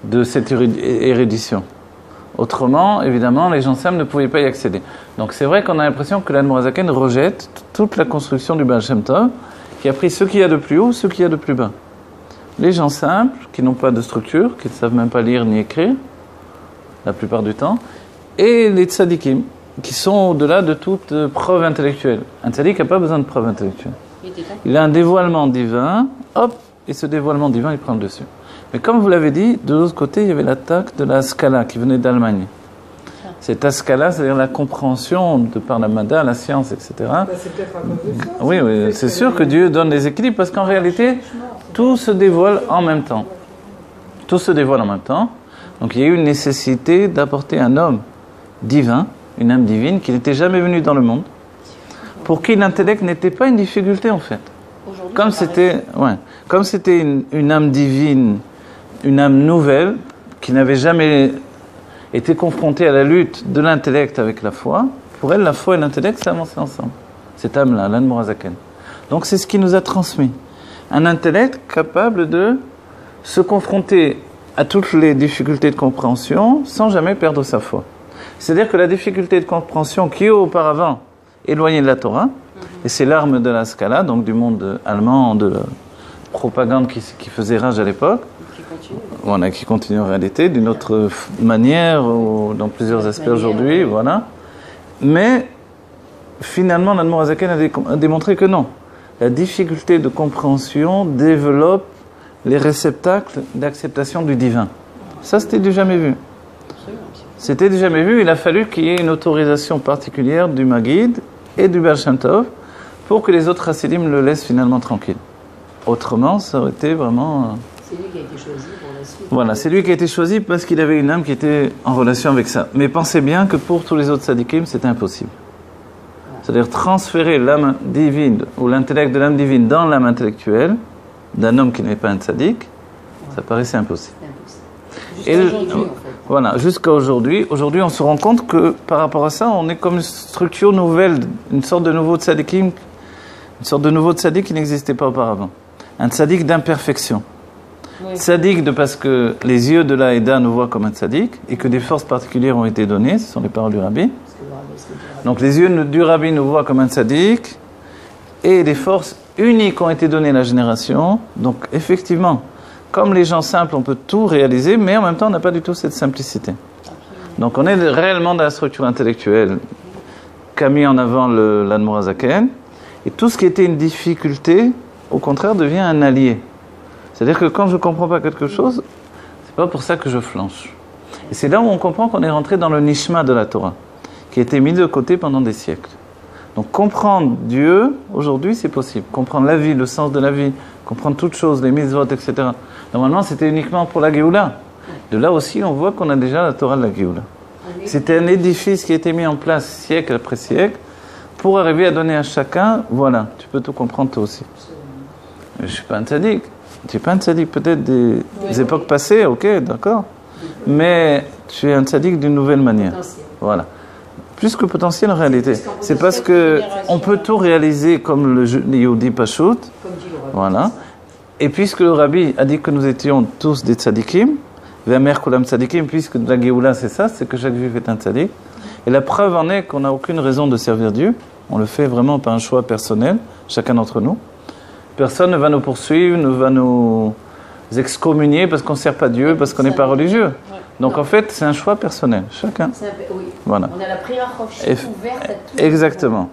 de cette érudition. Autrement, évidemment, les gens simples ne pouvaient pas y accéder. Donc c'est vrai qu'on a l'impression que l'Admor Hazaken rejette toute la construction du Baal Shem Tov, qui a pris ce qu'il y a de plus haut, ce qu'il y a de plus bas. Les gens simples, qui n'ont pas de structure, qui ne savent même pas lire ni écrire, la plupart du temps, et les tzadikim, qui sont au-delà de toute preuve intellectuelle. Un tzadik n'a pas besoin de preuve intellectuelle. Il a un dévoilement divin, hop, et ce dévoilement divin, il prend le dessus. Mais comme vous l'avez dit, de l'autre côté, il y avait l'attaque de la Haskala, qui venait d'Allemagne. Cette Haskala, c'est-à-dire la compréhension de par la Mada, la science, etc. C'est peut-être à cause de ça. Oui, c'est sûr que Dieu donne des équilibres, parce qu'en réalité, tout se dévoile en même temps. Tout se dévoile en même temps. Donc il y a eu une nécessité d'apporter un homme divin, une âme divine, qui n'était jamais venue dans le monde, pour qui l'intellect n'était pas une difficulté en fait. Comme c'était une âme divine, une âme nouvelle, qui n'avait jamais été confrontée à la lutte de l'intellect avec la foi, pour elle, la foi et l'intellect s'avançaient ensemble. Cette âme-là, l'Admor Hazaken. Donc c'est ce qui nous a transmis. Un intellect capable de se confronter à toutes les difficultés de compréhension sans jamais perdre sa foi. C'est-à-dire que la difficulté de compréhension qui auparavant éloignée de la Torah, et c'est l'arme de la Scala, donc du monde allemand, de la propagande qui faisait rage à l'époque, qui continue en réalité, d'une autre manière, ou dans plusieurs aspects aujourd'hui, voilà. Mais finalement, l'Admor Hazaken a démontré que non. La difficulté de compréhension développe les réceptacles d'acceptation du divin. Ça, c'était du jamais vu. C'était du jamais vu. Il a fallu qu'il y ait une autorisation particulière du Maguid et du Baal Shem Tov pour que les autres chassidim le laissent finalement tranquille. Autrement, ça aurait été vraiment... C'est lui qui a été choisi pour la suite. Voilà, c'est lui qui a été choisi parce qu'il avait une âme qui était en relation avec ça. Mais pensez bien que pour tous les autres tzadikim, c'était impossible. C'est-à-dire transférer l'âme divine ou l'intellect de l'âme divine dans l'âme intellectuelle d'un homme qui n'est pas un tzaddik, ça paraissait impossible. Jusqu'à aujourd'hui, en fait. Voilà, jusqu'à aujourd'hui. Aujourd'hui, on se rend compte que par rapport à ça, on est comme une structure nouvelle, une sorte de nouveau tzaddikim, une sorte de nouveau tzaddik qui n'existait pas auparavant. Un tzaddik d'imperfection. Oui. Tzaddik parce que les yeux de la Haïda nous voient comme un tzaddik et que des forces particulières ont été données, ce sont les paroles du Rabbi. Donc les yeux du Rabbi nous voient comme un tzaddik et des forces uniques ont été données à la génération. Donc effectivement, comme les gens simples, on peut tout réaliser, mais en même temps, on n'a pas du tout cette simplicité. Donc on est réellement dans la structure intellectuelle qu'a mis en avant l'Admor Hazaken, et tout ce qui était une difficulté, au contraire, devient un allié. C'est-à-dire que quand je ne comprends pas quelque chose, c'est pas pour ça que je flanche. Et c'est là où on comprend qu'on est rentré dans le nishma de la Torah, qui a été mis de côté pendant des siècles. Donc comprendre Dieu, aujourd'hui, c'est possible. Comprendre la vie, le sens de la vie, comprendre toutes choses, les mitzvot, etc. Normalement, c'était uniquement pour la Géoula. De là aussi, on voit qu'on a déjà la Torah de la Géoula. C'était un édifice qui a été mis en place siècle après siècle pour arriver à donner à chacun, voilà, tu peux tout comprendre toi aussi. Je ne suis pas un tzaddik. Tu n'es pas un tzaddik peut-être des époques passées, ok, d'accord. Mais tu es un tzaddik d'une nouvelle manière. Voilà. Plus que potentiel en réalité. C'est parce qu'on peut tout réaliser comme le Yehudi Pashut. Voilà. Et puisque le Rabbi a dit que nous étions tous des tzaddikim, Ve'amer kulam tzaddikim, puisque la Géoula c'est ça, c'est que chaque juif est un tzaddik. Et la preuve en est qu'on n'a aucune raison de servir Dieu. On le fait vraiment par un choix personnel, chacun d'entre nous. Personne ne va nous poursuivre, ne va nous excommunier parce qu'on ne sert pas Dieu, parce qu'on n'est pas religieux. Donc en fait, c'est un choix personnel, chacun. Oui. Voilà. On a la prière ouverte à tous. Exactement.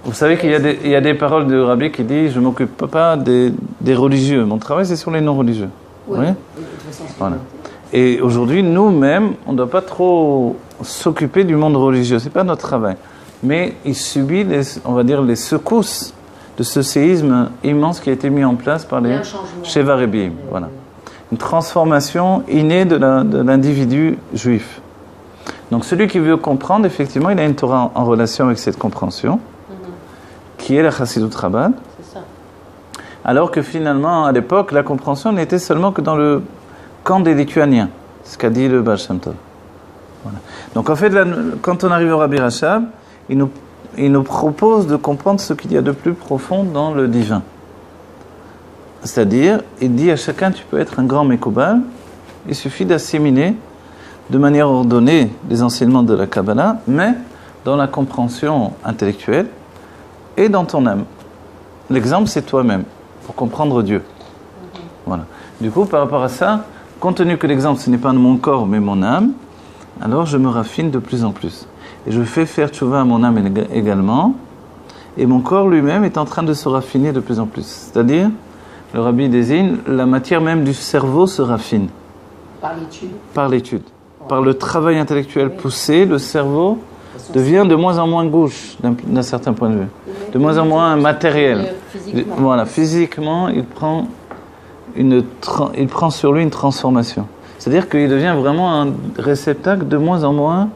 Vous savez qu'il y a des paroles de Rabbi qui dit « Je ne m'occupe pas des religieux. Mon travail, c'est sur les non-religieux. » Oui. Voilà. Et aujourd'hui, nous-mêmes, on ne doit pas trop s'occuper du monde religieux. Ce n'est pas notre travail. Mais il subit, on va dire, les secousses de ce séisme immense qui a été mis en place par les Sheva Rebbeim. Voilà. Une transformation innée de l'individu juif. Donc celui qui veut comprendre, effectivement, il a une Torah en relation avec cette compréhension, qui est la Chassidut Chabad. C'est ça. Alors que finalement, à l'époque, la compréhension n'était seulement que dans le camp des Lituaniens, ce qu'a dit le Baal Shem Tov. Voilà. Donc en fait, là, quand on arrive au Rabbi Rachab, il nous propose de comprendre ce qu'il y a de plus profond dans le divin. C'est-à-dire, il dit à chacun, tu peux être un grand Mekoubal, il suffit d'assimiler de manière ordonnée les enseignements de la Kabbalah, mais dans la compréhension intellectuelle et dans ton âme. L'exemple, c'est toi-même, pour comprendre Dieu. Voilà. Du coup, par rapport à ça, compte tenu que l'exemple, ce n'est pas mon corps, mais mon âme, alors je me raffine de plus en plus. Et je fais faire tchouva à mon âme également, et mon corps lui-même est en train de se raffiner de plus en plus. C'est-à-dire, le Rabbi désigne, la matière même du cerveau se raffine. Par l'étude. Par l'étude. Par le travail intellectuel poussé, le cerveau devient de moins en moins gauche, d'un certain point de vue. De moins en moins matériel. Physiquement. Voilà, physiquement, il prend sur lui une transformation. C'est-à-dire qu'il devient vraiment un réceptacle de moins en moins,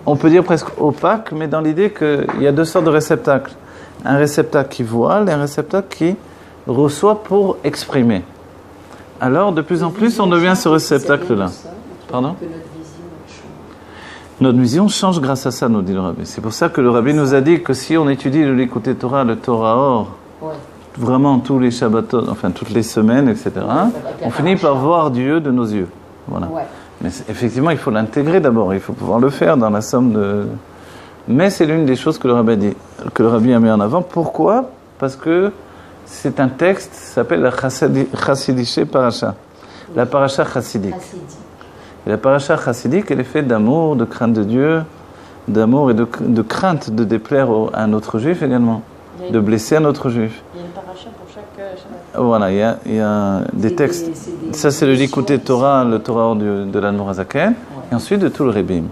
on peut dire presque opaque, mais dans l'idée qu'il y a deux sortes de réceptacles. Un réceptacle qui voile et un réceptacle qui reçoit pour exprimer. Alors, de plus en plus, on devient ce réceptacle-là. Pardon ? Notre vision change grâce à ça, nous dit le Rabbi. C'est pour ça que le Rabbi nous a dit que si on étudie le Likutei Torah, le Torah Or, vraiment tous les Shabbatot, enfin toutes les semaines, etc., on finit par voir Dieu de nos yeux. Voilà. Mais effectivement, il faut l'intégrer d'abord, il faut pouvoir le faire dans la somme de... Mais c'est l'une des choses que le Rabbi a mis en avant. Pourquoi ? Parce que c'est un texte qui s'appelle la Chassidische Parasha, la Parasha chassidique. Et la Parasha chassidique, elle est faite d'amour, de crainte de Dieu, d'amour et de crainte de déplaire à un autre juif également, de blesser un autre juif. Il y a une Parasha pour chaque Shabbat. Voilà, il y a des textes. Ça, c'est le Likutei Torah, le Torah de l'Admor HaZaken, et ensuite de tout le Rebbeim.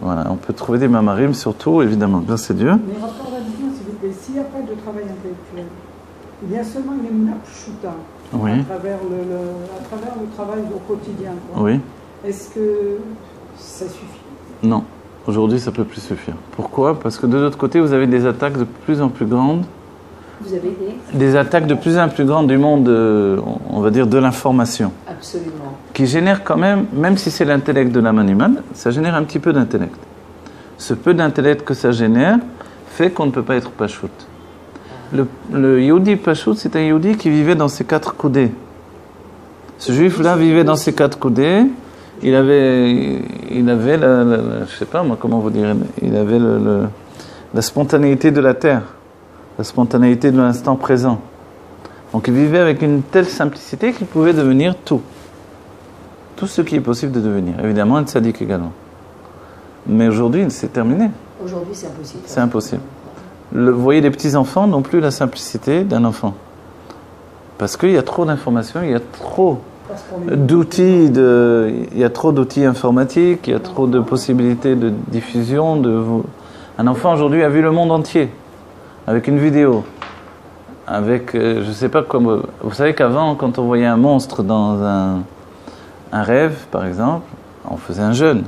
Voilà, on peut trouver des mamarim surtout, évidemment, grâce à Dieu. Mais rapport à la vision, s'il vous plaît, s'il n'y a pas de travail intellectuel, il y a seulement une émouna pshuta à travers le travail au quotidien. Quoi. Oui. Est-ce que ça suffit ? Non, aujourd'hui ça ne peut plus suffire. Pourquoi ? Parce que de l'autre côté, vous avez des attaques de plus en plus grandes. Vous avez des attaques de plus en plus grandes du monde, on va dire, de l'information. Absolument. Qui génère quand même si c'est l'intellect de l'âme animale, ça génère un petit peu d'intellect. Ce peu d'intellect que ça génère fait qu'on ne peut pas être Pashut. Le Yehudi Pashut, c'est un Yehudi qui vivait dans ses 4 coudées. Ce juif-là vivait dans ses 4 coudées. Il avait je sais pas moi comment vous dire, il avait la spontanéité de la terre, la spontanéité de l'instant présent. Donc il vivait avec une telle simplicité qu'il pouvait devenir tout ce qui est possible de devenir. Évidemment, un tzaddik également. Mais aujourd'hui, c'est terminé. Aujourd'hui, c'est impossible. C'est impossible. Vous voyez, les petits-enfants n'ont plus la simplicité d'un enfant. Parce qu'il y a trop d'informations, il y a trop d'outils, il y a trop d'outils informatiques, il y a trop de possibilités de diffusion. Un enfant aujourd'hui a vu le monde entier, avec une vidéo, avec, je ne sais pas comment... Vous savez qu'avant, quand on voyait un monstre dans un rêve, par exemple, on faisait un jeûne.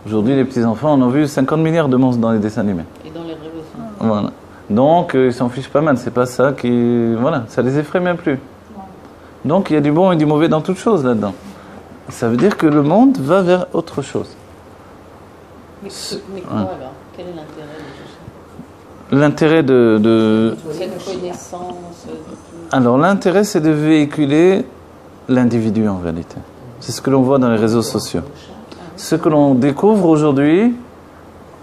Aujourd'hui, les petits-enfants en ont vu 50 milliards de monstres dans les dessins animés. Et dans les rêves aussi. Voilà. Donc, ils s'en fichent pas mal. C'est pas ça qui... Voilà, ça les effraie même plus. Donc, il y a du bon et du mauvais dans toute chose là-dedans. Ça veut dire que le monde va vers autre chose. Mais quoi alors? Quel est l'intérêt de tout ça? L'intérêt de... Cette connaissance... Alors, l'intérêt, c'est de véhiculer l'individu en réalité. C'est ce que l'on voit dans les réseaux sociaux. Ce que l'on découvre aujourd'hui,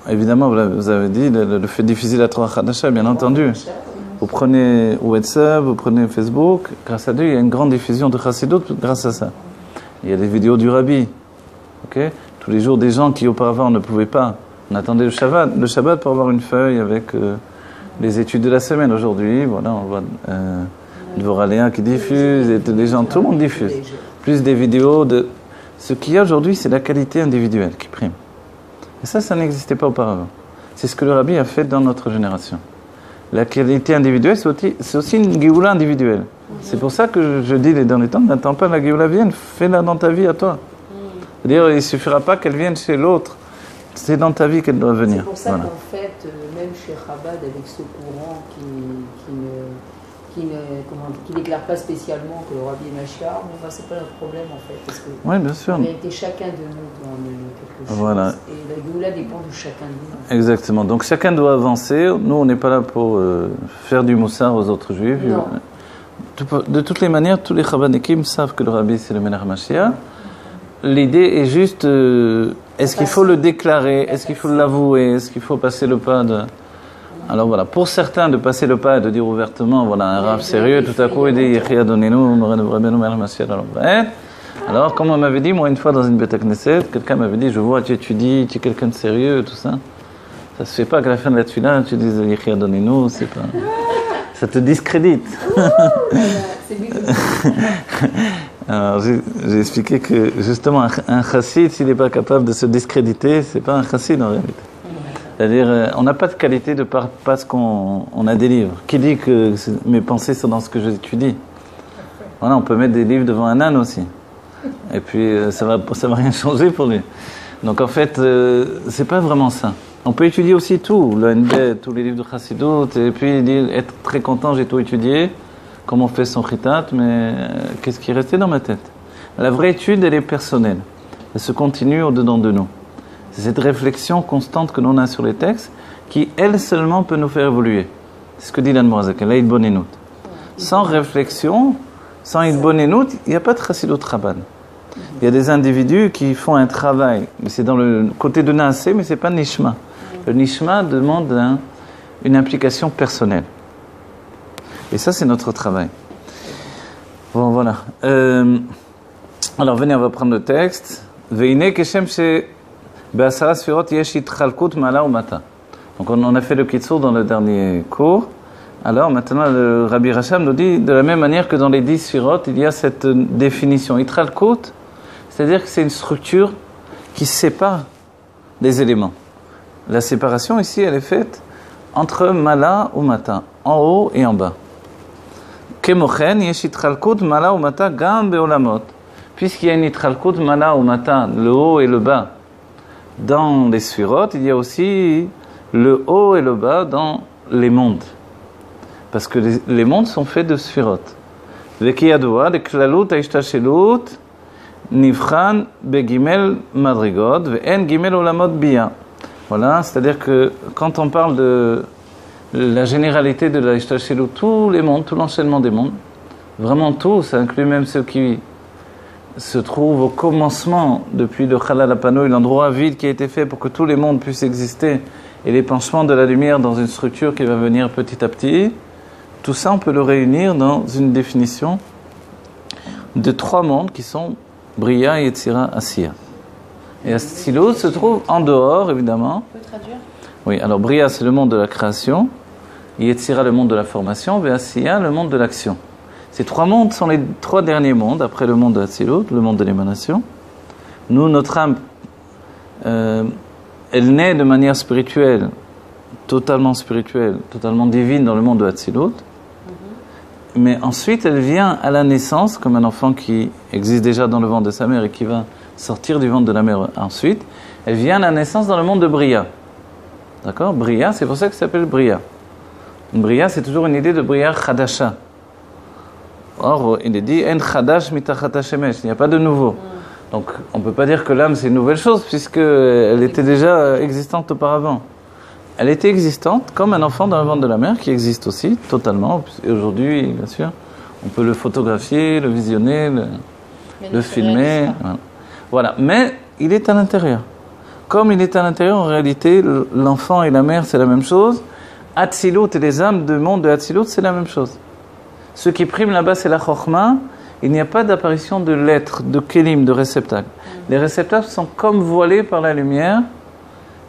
évidemment, vous avez dit, le fait de diffuser la Torah Hadasha, bien entendu. Vous prenez WhatsApp, vous prenez Facebook, grâce à Dieu, il y a une grande diffusion de Chassidut grâce à ça. Il y a des vidéos du Rabbi. Okay? Tous les jours, des gens qui auparavant ne pouvaient pas. On attendait le Shabbat pour avoir une feuille avec les études de la semaine. Aujourd'hui, voilà, on voit Dvoraléa qui diffuse, et les gens, tout le monde diffuse. Plus des vidéos de... Ce qu'il y a aujourd'hui, c'est la qualité individuelle qui prime. Et ça n'existait pas auparavant. C'est ce que le Rabbi a fait dans notre génération. La qualité individuelle, c'est aussi une Géoula individuelle. C'est pour ça que je dis les derniers temps, n'attends pas la Géoula vienne, fais-la dans ta vie à toi. C'est-à-dire, il ne suffira pas qu'elle vienne chez l'autre. C'est dans ta vie qu'elle doit venir. C'est pour ça qu'en fait, même chez Chabad, avec ce courant qui déclare pas spécialement que le Rabbi est Mashiach, bon, c'est pas notre problème en fait. Parce que oui, bien sûr. En réalité, chacun de nous doit en donner quelque chose. Voilà. Et la Géoula dépend de chacun de nous. Exactement. Donc chacun doit avancer. Nous, on n'est pas là pour faire du moussard aux autres juifs. Non. De toutes les manières, tous les Chabadnikim savent que le Rabbi, c'est le Melech Mashiach. L'idée est juste, est-ce qu'il faut le déclarer, est-ce qu'il faut l'avouer, est-ce qu'il faut passer le pas de... Alors voilà, pour certains, de passer le pas et de dire ouvertement, voilà, un rave sérieux, tout à coup, il dit, Yechia donnez-nous, alors, comme on m'avait dit, moi, une fois dans une Beth Knesset, quelqu'un m'avait dit, je vois, tu étudies, tu es quelqu'un de sérieux, tout ça. Ça se fait pas qu'à la fin de la tefila, tu dises, Yechia donnez-nous, c'est pas... Ça te discrédite. Alors, j'ai expliqué que, justement, un chassid, s'il n'est pas capable de se discréditer, c'est pas un chassid en réalité. C'est-à-dire, on n'a pas de qualité de parce qu'on a des livres. Qui dit que mes pensées sont dans ce que j'étudie? Voilà, on peut mettre des livres devant un âne aussi. Et puis, ça va rien changer pour lui. Donc, en fait, c'est pas vraiment ça. On peut étudier aussi tout, le NB, tous les livres de Chassidut, et puis dire, être très content, j'ai tout étudié, comme on fait son chitat, mais qu'est-ce qui est resté dans ma tête? La vraie étude, elle est personnelle. Elle se continue au-dedans de nous. C'est cette réflexion constante que l'on a sur les textes qui, elle seulement, peut nous faire évoluer. C'est ce que dit l'Anmoazak, la Idbonenout. Sans réflexion, sans Idbonenout, il n'y a pas de Chassidut Chabad. Il y a des individus qui font un travail, mais c'est dans le côté de Naasé, mais ce n'est pas Nishma. Le Nishma demande une implication personnelle. Et ça, c'est notre travail. Bon, voilà. Alors, venez, on va prendre le texte. Veine keshem she be'asara sfirot yesh itchalkut ma'ala u'mata. Donc, on a fait le kitsur dans le dernier cours. Alors, maintenant, le Rabbi Racham nous dit, de la même manière que dans les 10 sfirot, il y a cette définition. Itchalkut, c'est-à-dire que c'est une structure qui sépare les éléments. La séparation ici, elle est faite entre mala ou mata, en haut et en bas. Kemochen yesh itchalkut mala ou mata gam beolamot. Puisqu'il y a une itchalkut mala ou mata, le haut et le bas, dans les sphirotes, il y a aussi le haut et le bas dans les mondes. Parce que les mondes sont faits de sphirotes. Vekiyadoua, de klalut aishtashelut, nivchan begimel madrigot, ve'en gimel olamot biya. Voilà, c'est-à-dire que quand on parle de la généralité de la Ishtashelut, tous les mondes, tout l'enchaînement des mondes, vraiment tout, ça inclut même ceux qui se trouvent au commencement, depuis le Chalal Apanoï, l'endroit vide qui a été fait pour que tous les mondes puissent exister, et l'épanchement de la lumière dans une structure qui va venir petit à petit, tout ça on peut le réunir dans une définition de 3 mondes qui sont Bria, Yetzira, Asiya. Et Astilut se trouve en dehors, évidemment. On peut traduire? Oui, alors Bria, c'est le monde de la création. Yetzira, le monde de la formation. Et Asiya, le monde de l'action. Ces 3 mondes sont les 3 derniers mondes, après le monde de Hatzilut, le monde de l'émanation. Nous, notre âme, elle naît de manière spirituelle, totalement divine dans le monde de Hatzilut. Mais ensuite, elle vient à la naissance, comme un enfant qui existe déjà dans le ventre de sa mère et qui va sortir du ventre de la mère ensuite. Elle vient à la naissance dans le monde de Bria. D'accord? Bria, c'est pour ça que ça s'appelle Bria. Bria, c'est toujours une idée de Bria Chadasha. Or, il est dit, En Chadash mitachat hashemesh, il n'y a pas de nouveau. Donc, on ne peut pas dire que l'âme, c'est une nouvelle chose, puisqu'elle était déjà existante auparavant. Elle était existante comme un enfant dans le ventre de la mère, qui existe aussi, totalement. Et aujourd'hui, bien sûr, on peut le photographier, le visionner, le filmer. Voilà. Mais il est à l'intérieur. Comme il est à l'intérieur, en réalité, l'enfant et la mère, c'est la même chose. Hatzilut et les âmes du monde de Hatzilut, c'est la même chose. Ce qui prime là-bas, c'est la Chokhmah. Il n'y a pas d'apparition de l'être, de kélim, de réceptacle. Les réceptacles sont comme voilés par la lumière,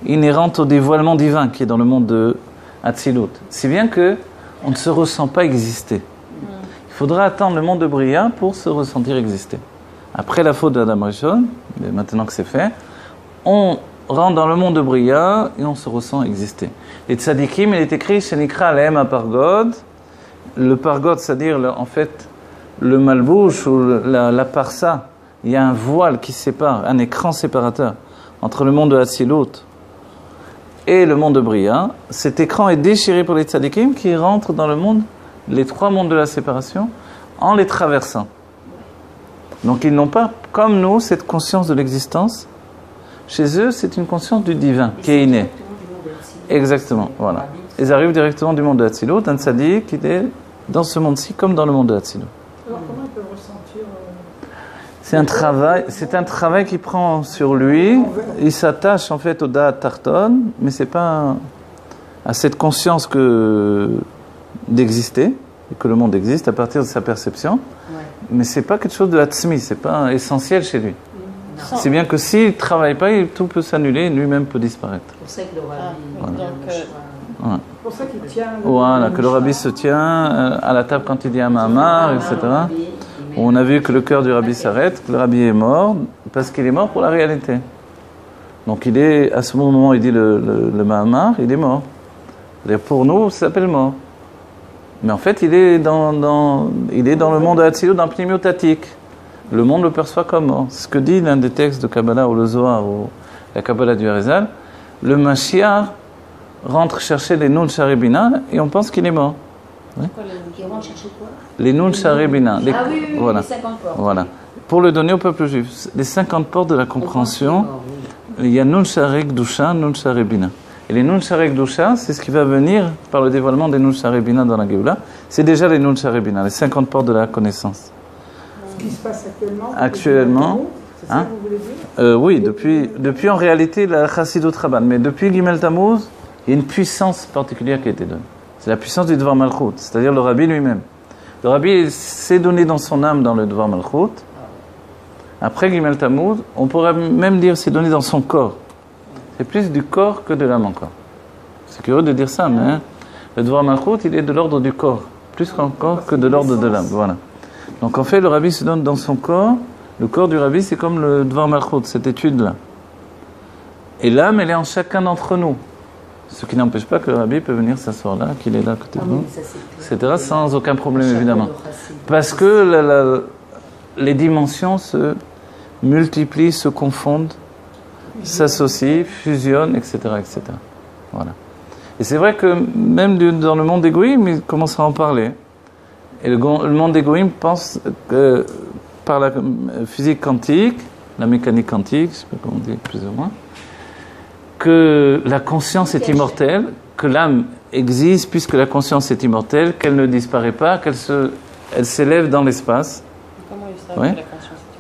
inhérente au dévoilement divin qui est dans le monde de Hatzilut. Si bien que on ne se ressent pas exister. Il faudra attendre le monde de Bria pour se ressentir exister. Après la faute d'Adam Rishon, mais maintenant que c'est fait, on rentre dans le monde de Bria et on se ressent exister. Les tzadikim, il est écrit Shenikra Alehem Apargod. Le pargod, c'est-à-dire en fait le malbouche ou la parsa, il y a un voile qui sépare, un écran séparateur entre le monde de Hatzilut et le monde de Bria. Cet écran est déchiré pour les tzadikim qui rentrent dans le monde, les 3 mondes de la séparation, en les traversant. Donc ils n'ont pas, comme nous, cette conscience de l'existence. Chez eux, c'est une conscience du divin qui est innée. Exactement, voilà. Ils arrivent directement du monde de Hatzilut, un tzadik qui est dans ce monde-ci comme dans le monde de Hatzilut. Alors comment ils peuvent ressentir c'est un travail qui prend sur lui. Il s'attache en fait au Da'at Tarton, mais c'est pas à cette conscience d'exister, et que le monde existe à partir de sa perception. Ouais. Mais c'est pas quelque chose de Hatzmi, c'est pas essentiel chez lui. Non. C'est bien que s'il ne travaille pas, tout peut s'annuler, lui-même peut disparaître. C'est pour ça que le rabbi... Voilà. C'est pour ça qu'il tient... Voilà, que le rabbi se tient à la table quand il dit un Mahamar, etc. On a vu que le cœur du rabbi s'arrête, que le rabbi est mort, parce qu'il est mort pour la réalité. Donc il est, à ce moment où il dit le Mahamar, il est mort. C'est-à-dire pour nous, ça s'appelle mort. Mais en fait, il est dans le monde de Hatzilut, dans le pnimiotatique. Le monde le perçoit comme mort. C'est ce que dit l'un des textes de Kabbalah ou le Zohar ou la Kabbalah du Harizal. Le Mashiach rentre chercher les Nun Sharibina et on pense qu'il est mort. Oui. Il rentre chercher quoi? Les Nun Sharibina. Oui, voilà. Les 50 portes. Voilà. Pour le donner au peuple juif. Les 50 portes de la compréhension, il y a Nun Sharek Dusha, Nun Sharibina. Et les Nun Sharek Dusha, c'est ce qui va venir par le dévoilement des Nun Sharibina dans la Géoula. C'est déjà les Nun Sharibina, les 50 portes de la connaissance. Ce qui se passe actuellement. C'est ça que vous voulez dire? Oui, depuis en réalité la Chassidut Rabban. Mais depuis Gimel Tammuz, il y a une puissance particulière qui a été donnée. C'est la puissance du Dvar Malchut, c'est-à-dire le Rabbi lui-même. Le Rabbi s'est donné dans son âme dans le Dvar Malchut. Après Gimel Tammuz, on pourrait même dire s'est donné dans son corps. C'est plus du corps que de l'âme encore. C'est curieux de dire ça, mais le Dvar Malchut, il est de l'ordre du corps, plus encore que de l'ordre de l'âme. Voilà. Donc en fait, le Rabbi se donne dans son corps. Le corps du Rabbi, c'est comme le Dvar Malchut, cette étude-là. Et l'âme, elle est en chacun d'entre nous. Ce qui n'empêche pas que le Rabbi peut venir s'asseoir là, qu'il est là à côté de nous, etc., sans aucun problème, évidemment. Parce que les dimensions se multiplient, se confondent, s'associent, fusionnent, etc., etc. Voilà. Et c'est vrai que même dans le monde des Goïm, il commence à en parler. Et le monde des Goïm pense que par la physique quantique, la mécanique quantique, je ne sais pas comment on dit plus ou moins, que la conscience est immortelle, que l'âme existe puisque la conscience est immortelle, qu'elle ne disparaît pas, elle s'élève dans l'espace. Comment ils savent que la conscience est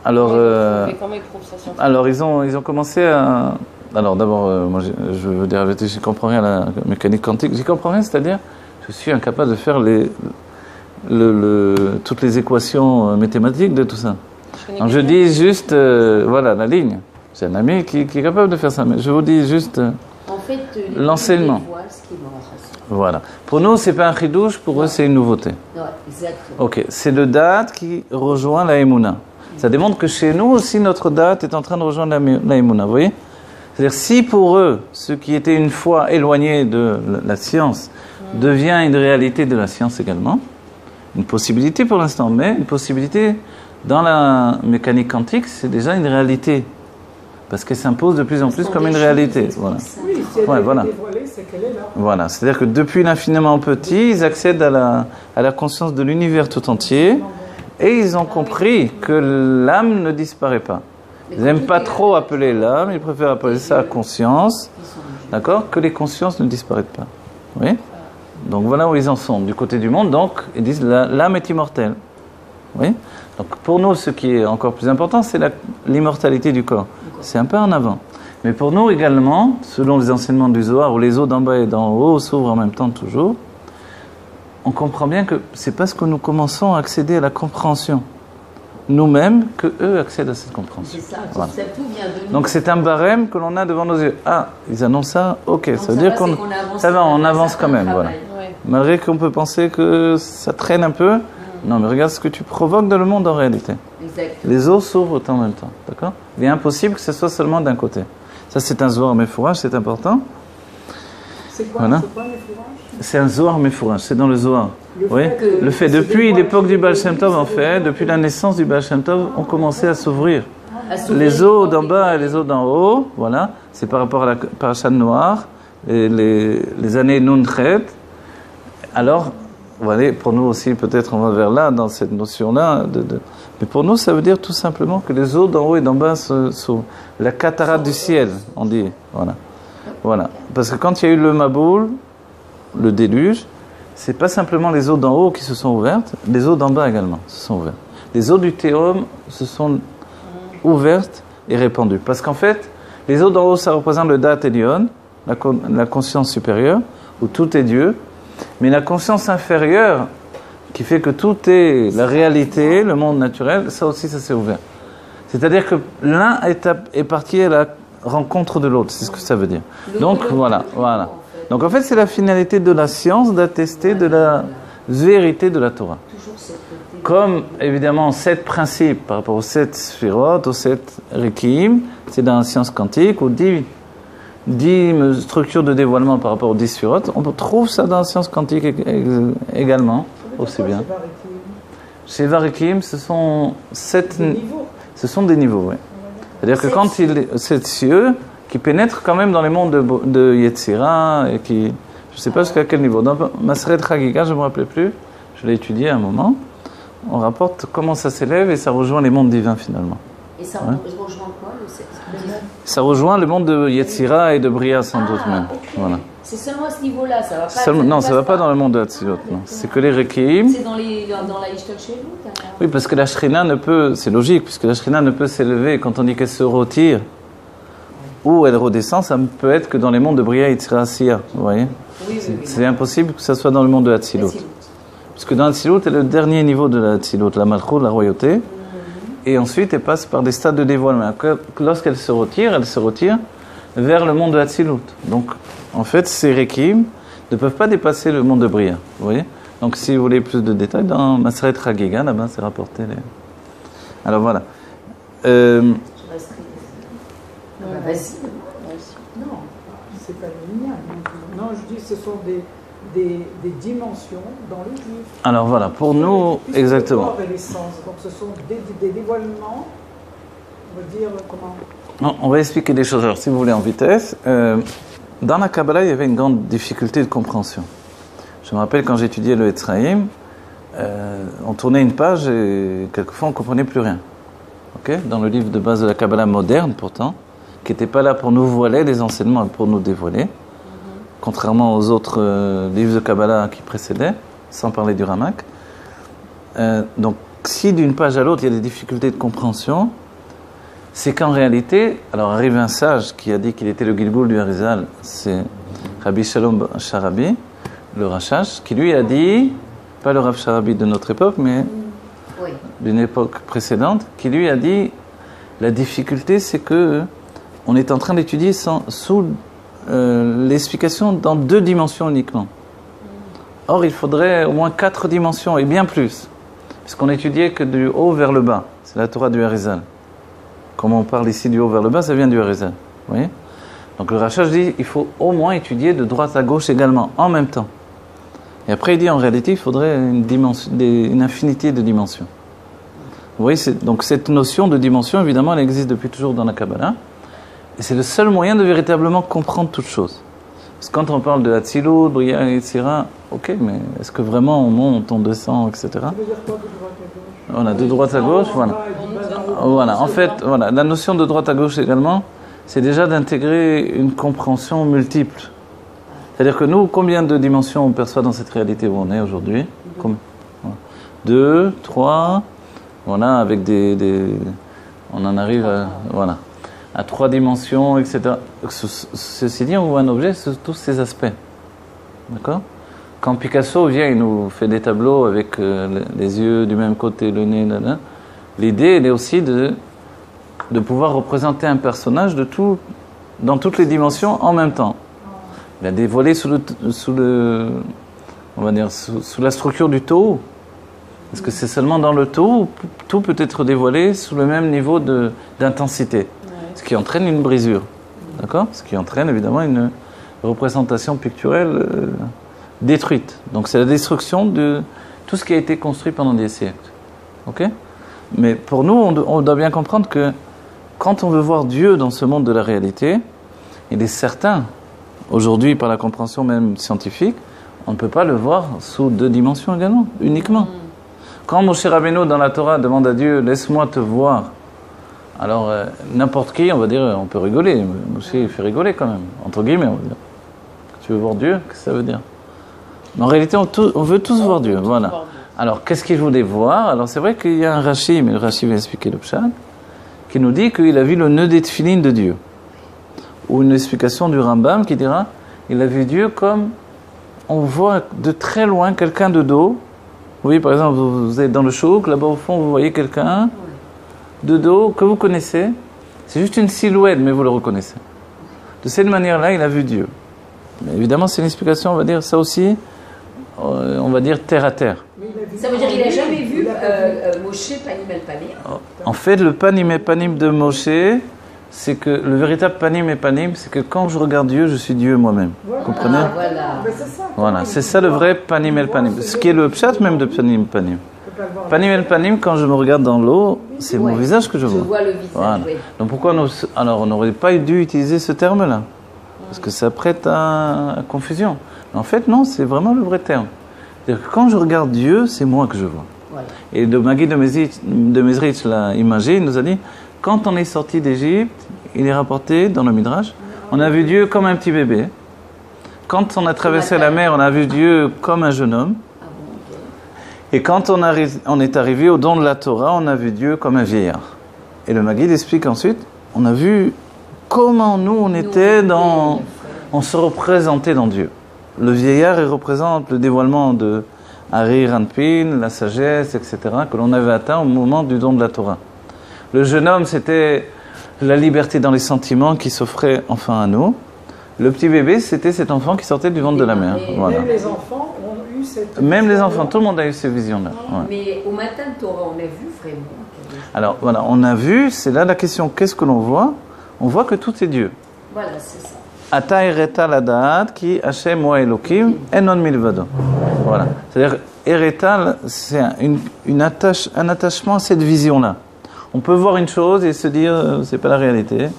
immortelle? Alors ils ont commencé à... Alors d'abord, moi je veux dire, j'y comprends rien à la mécanique quantique. J'y comprends rien, c'est-à-dire je suis incapable de faire toutes les équations mathématiques de tout ça. Donc je dis juste, voilà, la ligne. J'ai un ami qui est capable de faire ça, mais je vous dis juste en fait, l'enseignement. Voilà. Pour nous, c'est pas un chidouche, pour eux, c'est une nouveauté. Ouais, exactement. Ok, c'est le date qui rejoint la Emouna. Ça démontre que chez nous aussi, notre date est en train de rejoindre la Emouna, vous voyez? C'est-à-dire, si pour eux, ce qui était une fois éloigné de la science devient une réalité de la science également, une possibilité pour l'instant, mais une possibilité dans la mécanique quantique, c'est déjà une réalité. Parce qu'elle s'impose de plus en plus comme une réalité. Voilà. Oui, si elle est dévoilée, c'est qu'elle est là. Voilà, c'est-à-dire que depuis l'infiniment petit, ils accèdent à la conscience de l'univers tout entier et ils ont compris que l'âme ne disparaît pas. Ils n'aiment pas trop appeler l'âme, ils préfèrent appeler ça conscience, d'accord, que les consciences ne disparaissent pas. Oui. Donc voilà où ils en sont, du côté du monde. Donc, ils disent l'âme est immortelle. Oui. Donc pour nous, ce qui est encore plus important, c'est l'immortalité du corps. C'est un peu en avant. Mais pour nous également, selon les enseignements du Zohar, où les eaux d'en bas et d'en haut s'ouvrent en même temps toujours, on comprend bien que c'est parce que nous commençons à accéder à la compréhension nous-mêmes que eux accèdent à cette compréhension. C'est ça, voilà. tout vient de nous. Donc c'est un barème que l'on a devant nos yeux. Ah, ils annoncent ça, ok, donc ça veut dire qu'on ça va, on avance quand même, voilà. Ouais. Malgré qu'on peut penser que ça traîne un peu, non mais regarde ce que tu provoques dans le monde en réalité. Exactement. Les eaux s'ouvrent en même temps, d'accord? Il est impossible que ce soit seulement d'un côté. Ça c'est un Zohar Mefourage, c'est important. C'est quoi, voilà. C'est quoi Mefourage? C'est un Zohar Mefourage, c'est dans le Zohar. Oui, le fait, depuis l'époque du Baal Shem Tov, en fait, depuis la naissance du Baal Shem Tov, ont commencé à s'ouvrir. Les eaux d'en bas et les eaux d'en haut, voilà, c'est par rapport à la Parashat Noire, les années Nun-Chet. Alors, voilà, pour nous aussi, peut-être on va vers là, dans cette notion-là. Mais pour nous, ça veut dire tout simplement que les eaux d'en haut et d'en bas s'ouvrent. La cataracte du ciel, on dit. Voilà. Voilà. Parce que quand il y a eu le Maboul, le déluge, c'est pas simplement les eaux d'en haut qui se sont ouvertes, les eaux d'en bas également se sont ouvertes. Les eaux du Théom se sont ouvertes et répandues. Parce qu'en fait, les eaux d'en haut, ça représente le Dat Elion, la conscience supérieure, où tout est Dieu. Mais la conscience inférieure, qui fait que tout est la réalité, le monde naturel, ça aussi, ça s'est ouvert. C'est-à-dire que l'un est parti à la rencontre de l'autre, c'est ce que ça veut dire. Donc, voilà. Donc en fait, c'est la finalité de la science d'attester de la vérité de la Torah. Comme évidemment 7 principes par rapport aux 7 sphirotes, aux 7 rekim, c'est dans la science quantique, ou 10 structures de dévoilement par rapport aux 10 sphirotes, on trouve ça dans la science quantique également, aussi bien. Chez Varikim, ce sont 7 niveaux. Ce sont des niveaux, oui. C'est-à-dire que quand c'est cieux qui pénètre quand même dans les mondes de Yetzira et qui, je ne sais pas jusqu'à quel niveau. Dans Maseret Chagiga, je ne me rappelais plus, je l'ai étudié à un moment, on rapporte comment ça s'élève et ça rejoint les mondes divins finalement. Et ça rejoint quoi Ça rejoint le monde de Yetzira et de Bria sans doute même. Okay. Voilà. C'est seulement à ce niveau-là, ça va pas... Non, ça ne va pas dans le monde de Hatzilut, non. C'est que les Rekiim. C'est dans la Ishtal chez vous. Oui, parce que la Shrina ne peut, c'est logique, puisque la Shrina ne peut s'élever quand on dit qu'elle se retire ou elle redescend, ça ne peut être que dans les mondes de Bria et Yetzira Asiya, vous voyez. Oui, c'est impossible que ça soit dans le monde de Hatzilut. Parce que dans Hatzilut, c'est le dernier niveau de la Hatzilut, la Malchut, la royauté. Et ensuite, elle passe par des stades de dévoilement. Lorsqu'elle se retire vers le monde de Hatzilut. Donc, en fait, ces Rekim ne peuvent pas dépasser le monde de Bria. Vous voyez ? Donc, si vous voulez plus de détails, dans Maseret Chagiga, là-bas, c'est rapporté. Alors, voilà. Non, c'est pas linéaire. Non, je dis ce sont des dimensions dans le juif. Alors, voilà, pour nous, exactement. Le corps et l'essence. Donc, ce sont des dévoilements, on va dire, comment... Non, on va expliquer des choses. Alors, si vous voulez, en vitesse. Dans la Kabbalah, il y avait une grande difficulté de compréhension. Je me rappelle quand j'étudiais le Etzraïm, on tournait une page et quelquefois on ne comprenait plus rien. Okay ? Dans le livre de base de la Kabbalah moderne, pourtant, qui n'était pas là pour nous voiler les enseignements, pour nous dévoiler, contrairement aux autres livres de Kabbalah qui précédaient, sans parler du Ramak. Donc, si d'une page à l'autre, il y a des difficultés de compréhension, c'est qu'en réalité, alors arrive un sage qui a dit qu'il était le Gilgoul du Harizal, c'est Rabbi Shalom Sharabi, le Rashash, qui lui a dit, pas le Rav Sharabi de notre époque, mais d'une époque précédente, qui lui a dit, la difficulté c'est que on est en train d'étudier sous l'explication dans 2 dimensions uniquement. Or, il faudrait au moins 4 dimensions, et bien plus. Puisqu'on étudiait que du haut vers le bas. C'est la Torah du Harizal. Comme on parle ici du haut vers le bas, ça vient du Harizal. Vous voyez? Donc le Rachach dit il faut au moins étudier de droite à gauche également, en même temps. Et après, il dit en réalité, il faudrait une infinité de dimensions. Vous voyez, donc cette notion de dimension, évidemment, elle existe depuis toujours dans la Kabbalah. Et c'est le seul moyen de véritablement comprendre toute chose. Parce que quand on parle de Hatzilut, Bria, etc., ok, mais est-ce que vraiment on monte, on descend, etc. Ça veut dire quoi de droite à gauche? Voilà, de droite à gauche, voilà. Voilà, en fait, voilà, la notion de droite à gauche également, c'est déjà d'intégrer une compréhension multiple. C'est-à-dire que nous, combien de dimensions on perçoit dans cette réalité où on est aujourd'hui? 2, 3, voilà, avec on en arrive à 3 dimensions, etc. Ceci dit, on voit un objet sous tous ces aspects. D'accord? Quand Picasso vient, il nous fait des tableaux avec les yeux du même côté, le nez, là. L'idée, elle est aussi de pouvoir représenter un personnage dans toutes les dimensions en même temps. Il a dévoilé sous la structure du tout. Est-ce que c'est seulement dans le tout peut être dévoilé sous le même niveau d'intensité, ce qui entraîne une brisure, d'accord? Ce qui entraîne évidemment une représentation picturale détruite. Donc c'est la destruction de tout ce qui a été construit pendant des siècles, ok? Mais pour nous, on doit bien comprendre que quand on veut voir Dieu dans ce monde de la réalité, il est certain, aujourd'hui par la compréhension même scientifique, on ne peut pas le voir sous 2 dimensions également, uniquement. Quand Moshe Rabbeinu dans la Torah demande à Dieu « laisse-moi te voir », alors n'importe qui, on va dire, on peut rigoler. Moshe il fait rigoler quand même, entre guillemets, on va dire. Tu veux voir Dieu? Qu'est-ce que ça veut dire? Mais en réalité, on veut tous voir Dieu, voilà. Alors, qu'est-ce qu'il voulait voir? Alors, c'est vrai qu'il y a un Rashi, mais le Rashi va expliquer le Pshat, qui nous dit qu'il a vu le nœud des tefilines de Dieu. Ou une explication du Rambam qui dira, il a vu Dieu comme on voit de très loin quelqu'un de dos. Vous voyez, par exemple, vous êtes dans le chouk, là-bas au fond, vous voyez quelqu'un de dos que vous connaissez. C'est juste une silhouette, mais vous le reconnaissez. De cette manière-là, il a vu Dieu. Mais évidemment, c'est une explication, on va dire, ça aussi, on va dire terre à terre. Ça veut dire qu'il n'a jamais vu Moshe Panim El Panim. En fait, le Panim El Panim de Moshe, c'est que le véritable Panim El Panim, c'est que quand je regarde Dieu, je suis Dieu moi-même. Vous comprenez? Voilà, c'est ça le vrai Panim El Panim. Ce qui est le pshat même de Panim El Panim. Panim El Panim, quand je me regarde dans l'eau, c'est mon visage que je vois. Je vois le visage, voilà. Oui. Donc pourquoi on n'aurait pas dû utiliser ce terme-là? Parce que ça prête à confusion. Mais en fait, non, c'est vraiment le vrai terme. C'est-à-dire que quand je regarde Dieu, c'est moi que je vois. Voilà. Et le Maguide de Mezrich l'a imagé, il nous a dit, quand on est sorti d'Égypte, il est rapporté dans le Midrash, on a vu Dieu comme un petit bébé. Quand on a traversé la mer, on a vu Dieu comme un jeune homme. Et quand on est arrivé au don de la Torah, on a vu Dieu comme un vieillard. Et le Maguide explique ensuite, on a vu comment nous, on se représentait dans Dieu. Le vieillard, il représente le dévoilement de Hari Ranpin, la sagesse, etc., que l'on avait atteint au moment du don de la Torah. Le jeune homme, c'était la liberté dans les sentiments qui s'offrait enfin à nous. Le petit bébé, c'était cet enfant qui sortait du ventre de la mère. Voilà. Même les enfants ont eu cette... Même les enfants, tout le monde a eu ces visions-là. Ouais. Mais au matin de Torah, on a vu vraiment... Alors, voilà, on a vu, c'est là la question, qu'est-ce que l'on voit? On voit que tout est Dieu. Voilà, c'est ça. Ata ereta ladat ki Hashem wa Elokim enon milvado. Voilà. C'est-à-dire, ereta, c'est un attachement à cette vision-là. On peut voir une chose et se dire, c'est pas la réalité.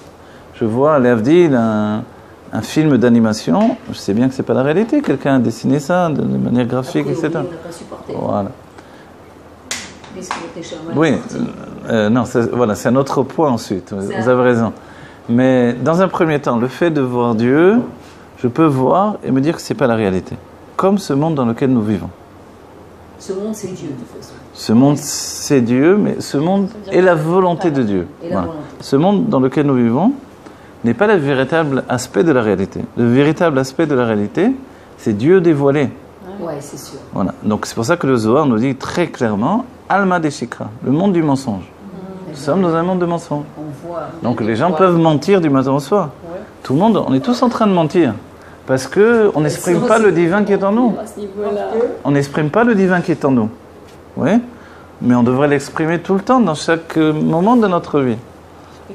Je vois, l'Avdil, un film d'animation, je sais bien que c'est pas la réalité. Quelqu'un a dessiné ça de manière graphique, etc. On n'a pas supporté. Voilà. Oui, non, voilà, c'est un autre point ensuite. Vous avez raison. Mais dans un premier temps, le fait de voir Dieu, je peux voir et me dire que c'est pas la réalité. Comme ce monde dans lequel nous vivons. Ce monde, c'est Dieu, de toute façon. Ce monde, c'est Dieu, mais ce monde est la volonté de Dieu. Voilà. Ce monde dans lequel nous vivons n'est pas le véritable aspect de la réalité. Le véritable aspect de la réalité, c'est Dieu dévoilé. Oui, c'est sûr. Voilà. Donc c'est pour ça que le Zohar nous dit très clairement Alma Deshikra, le monde du mensonge. Nous sommes dans un monde de mensonge. Donc les gens peuvent mentir du matin au soir. Ouais. Tout le monde, on est tous en train de mentir. Parce qu'on n'exprime pas le divin qui est en nous. On n'exprime pas le divin qui est en nous. Oui, mais on devrait l'exprimer tout le temps, dans chaque moment de notre vie.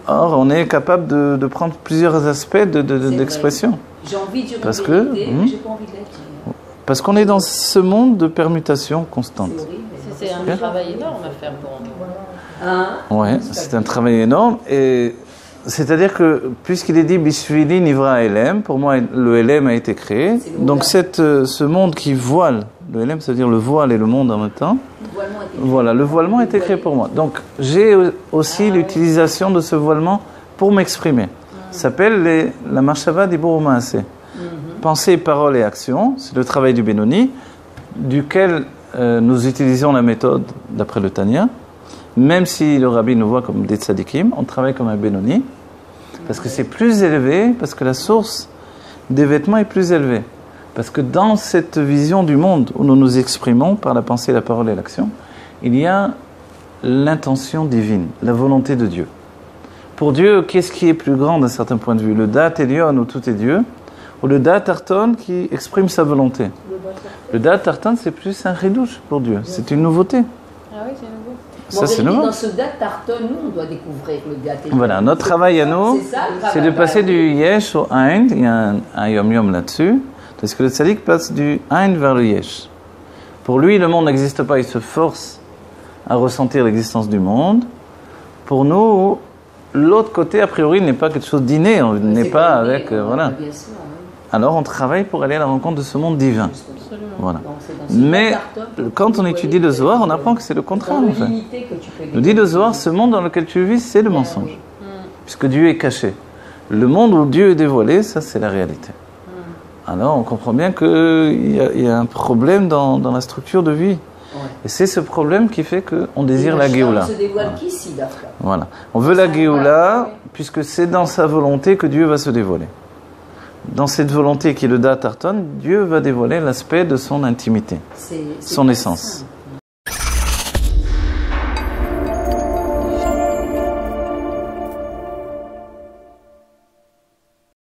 Or, on est capable de prendre plusieurs aspects d'expression. J'ai envie de dire la vérité, mais j'ai pas envie de la dire. Parce qu'on est dans ce monde de permutations constantes. C'est un travail énorme à faire pour nous. Oui, c'est un travail énorme. Et c'est-à-dire que, puisqu'il est dit « Bishvili nivra elem », pour moi, le elem a été créé. Donc, ce monde qui voile, le elem, ça veut dire le voile et le monde en même temps. Voilà, le voilement a été créé pour moi. Donc, j'ai aussi l'utilisation de ce voilement pour m'exprimer. Ça s'appelle la Machava Dibur Maaseh. Pensée, parole et action, c'est le travail du Benoni, duquel nous utilisons la méthode d'après le Tanya. Même si le Rabbi nous voit comme des tzadikim, on travaille comme un Benoni, parce que c'est plus élevé, parce que la source des vêtements est plus élevée. Parce que dans cette vision du monde où nous nous exprimons par la pensée, la parole et l'action, il y a l'intention divine, la volonté de Dieu. Pour Dieu, qu'est-ce qui est plus grand d'un certain point de vue? Le Dat Elyon où tout est Dieu, ou le Dat Arton qui exprime sa volonté? Le Dat Arton, c'est plus un redouche pour Dieu, c'est une nouveauté. Ah oui, c'est nouveau. Ça, c'est nouveau. Dans ce Dat Arton, nous, on doit découvrir le Dat Elyon. Voilà, notre travail à nous, c'est de passer du Yesh au Ein. Il y a un Yom-Yom là-dessus. Parce que le tzaddik passe du Ein vers le Yesh. Pour lui, le monde n'existe pas, il se force à ressentir l'existence du monde. Pour nous, l'autre côté, a priori, n'est pas quelque chose d'inné, on n'est pas avec... voilà. Bien sûr, oui. Alors, on travaille pour aller à la rencontre de ce monde divin. Absolument. Voilà. Mais quand on étudie le Zohar, on apprend que c'est le contraire, en fait. Nous dit le Zohar, ce monde dans lequel tu vis, c'est le mensonge. Puisque Dieu est caché. Le monde où Dieu est dévoilé, ça, c'est la réalité. Alors, on comprend bien qu'il y a un problème dans la structure de vie. Et c'est ce problème qui fait qu'on désire la Géoula. Se dévoile qu'ici, voilà. On veut la Géoula, puisque c'est dans sa volonté que Dieu va se dévoiler. Dans cette volonté qui est le Dat Arton, Dieu va dévoiler l'aspect de son intimité, son essence.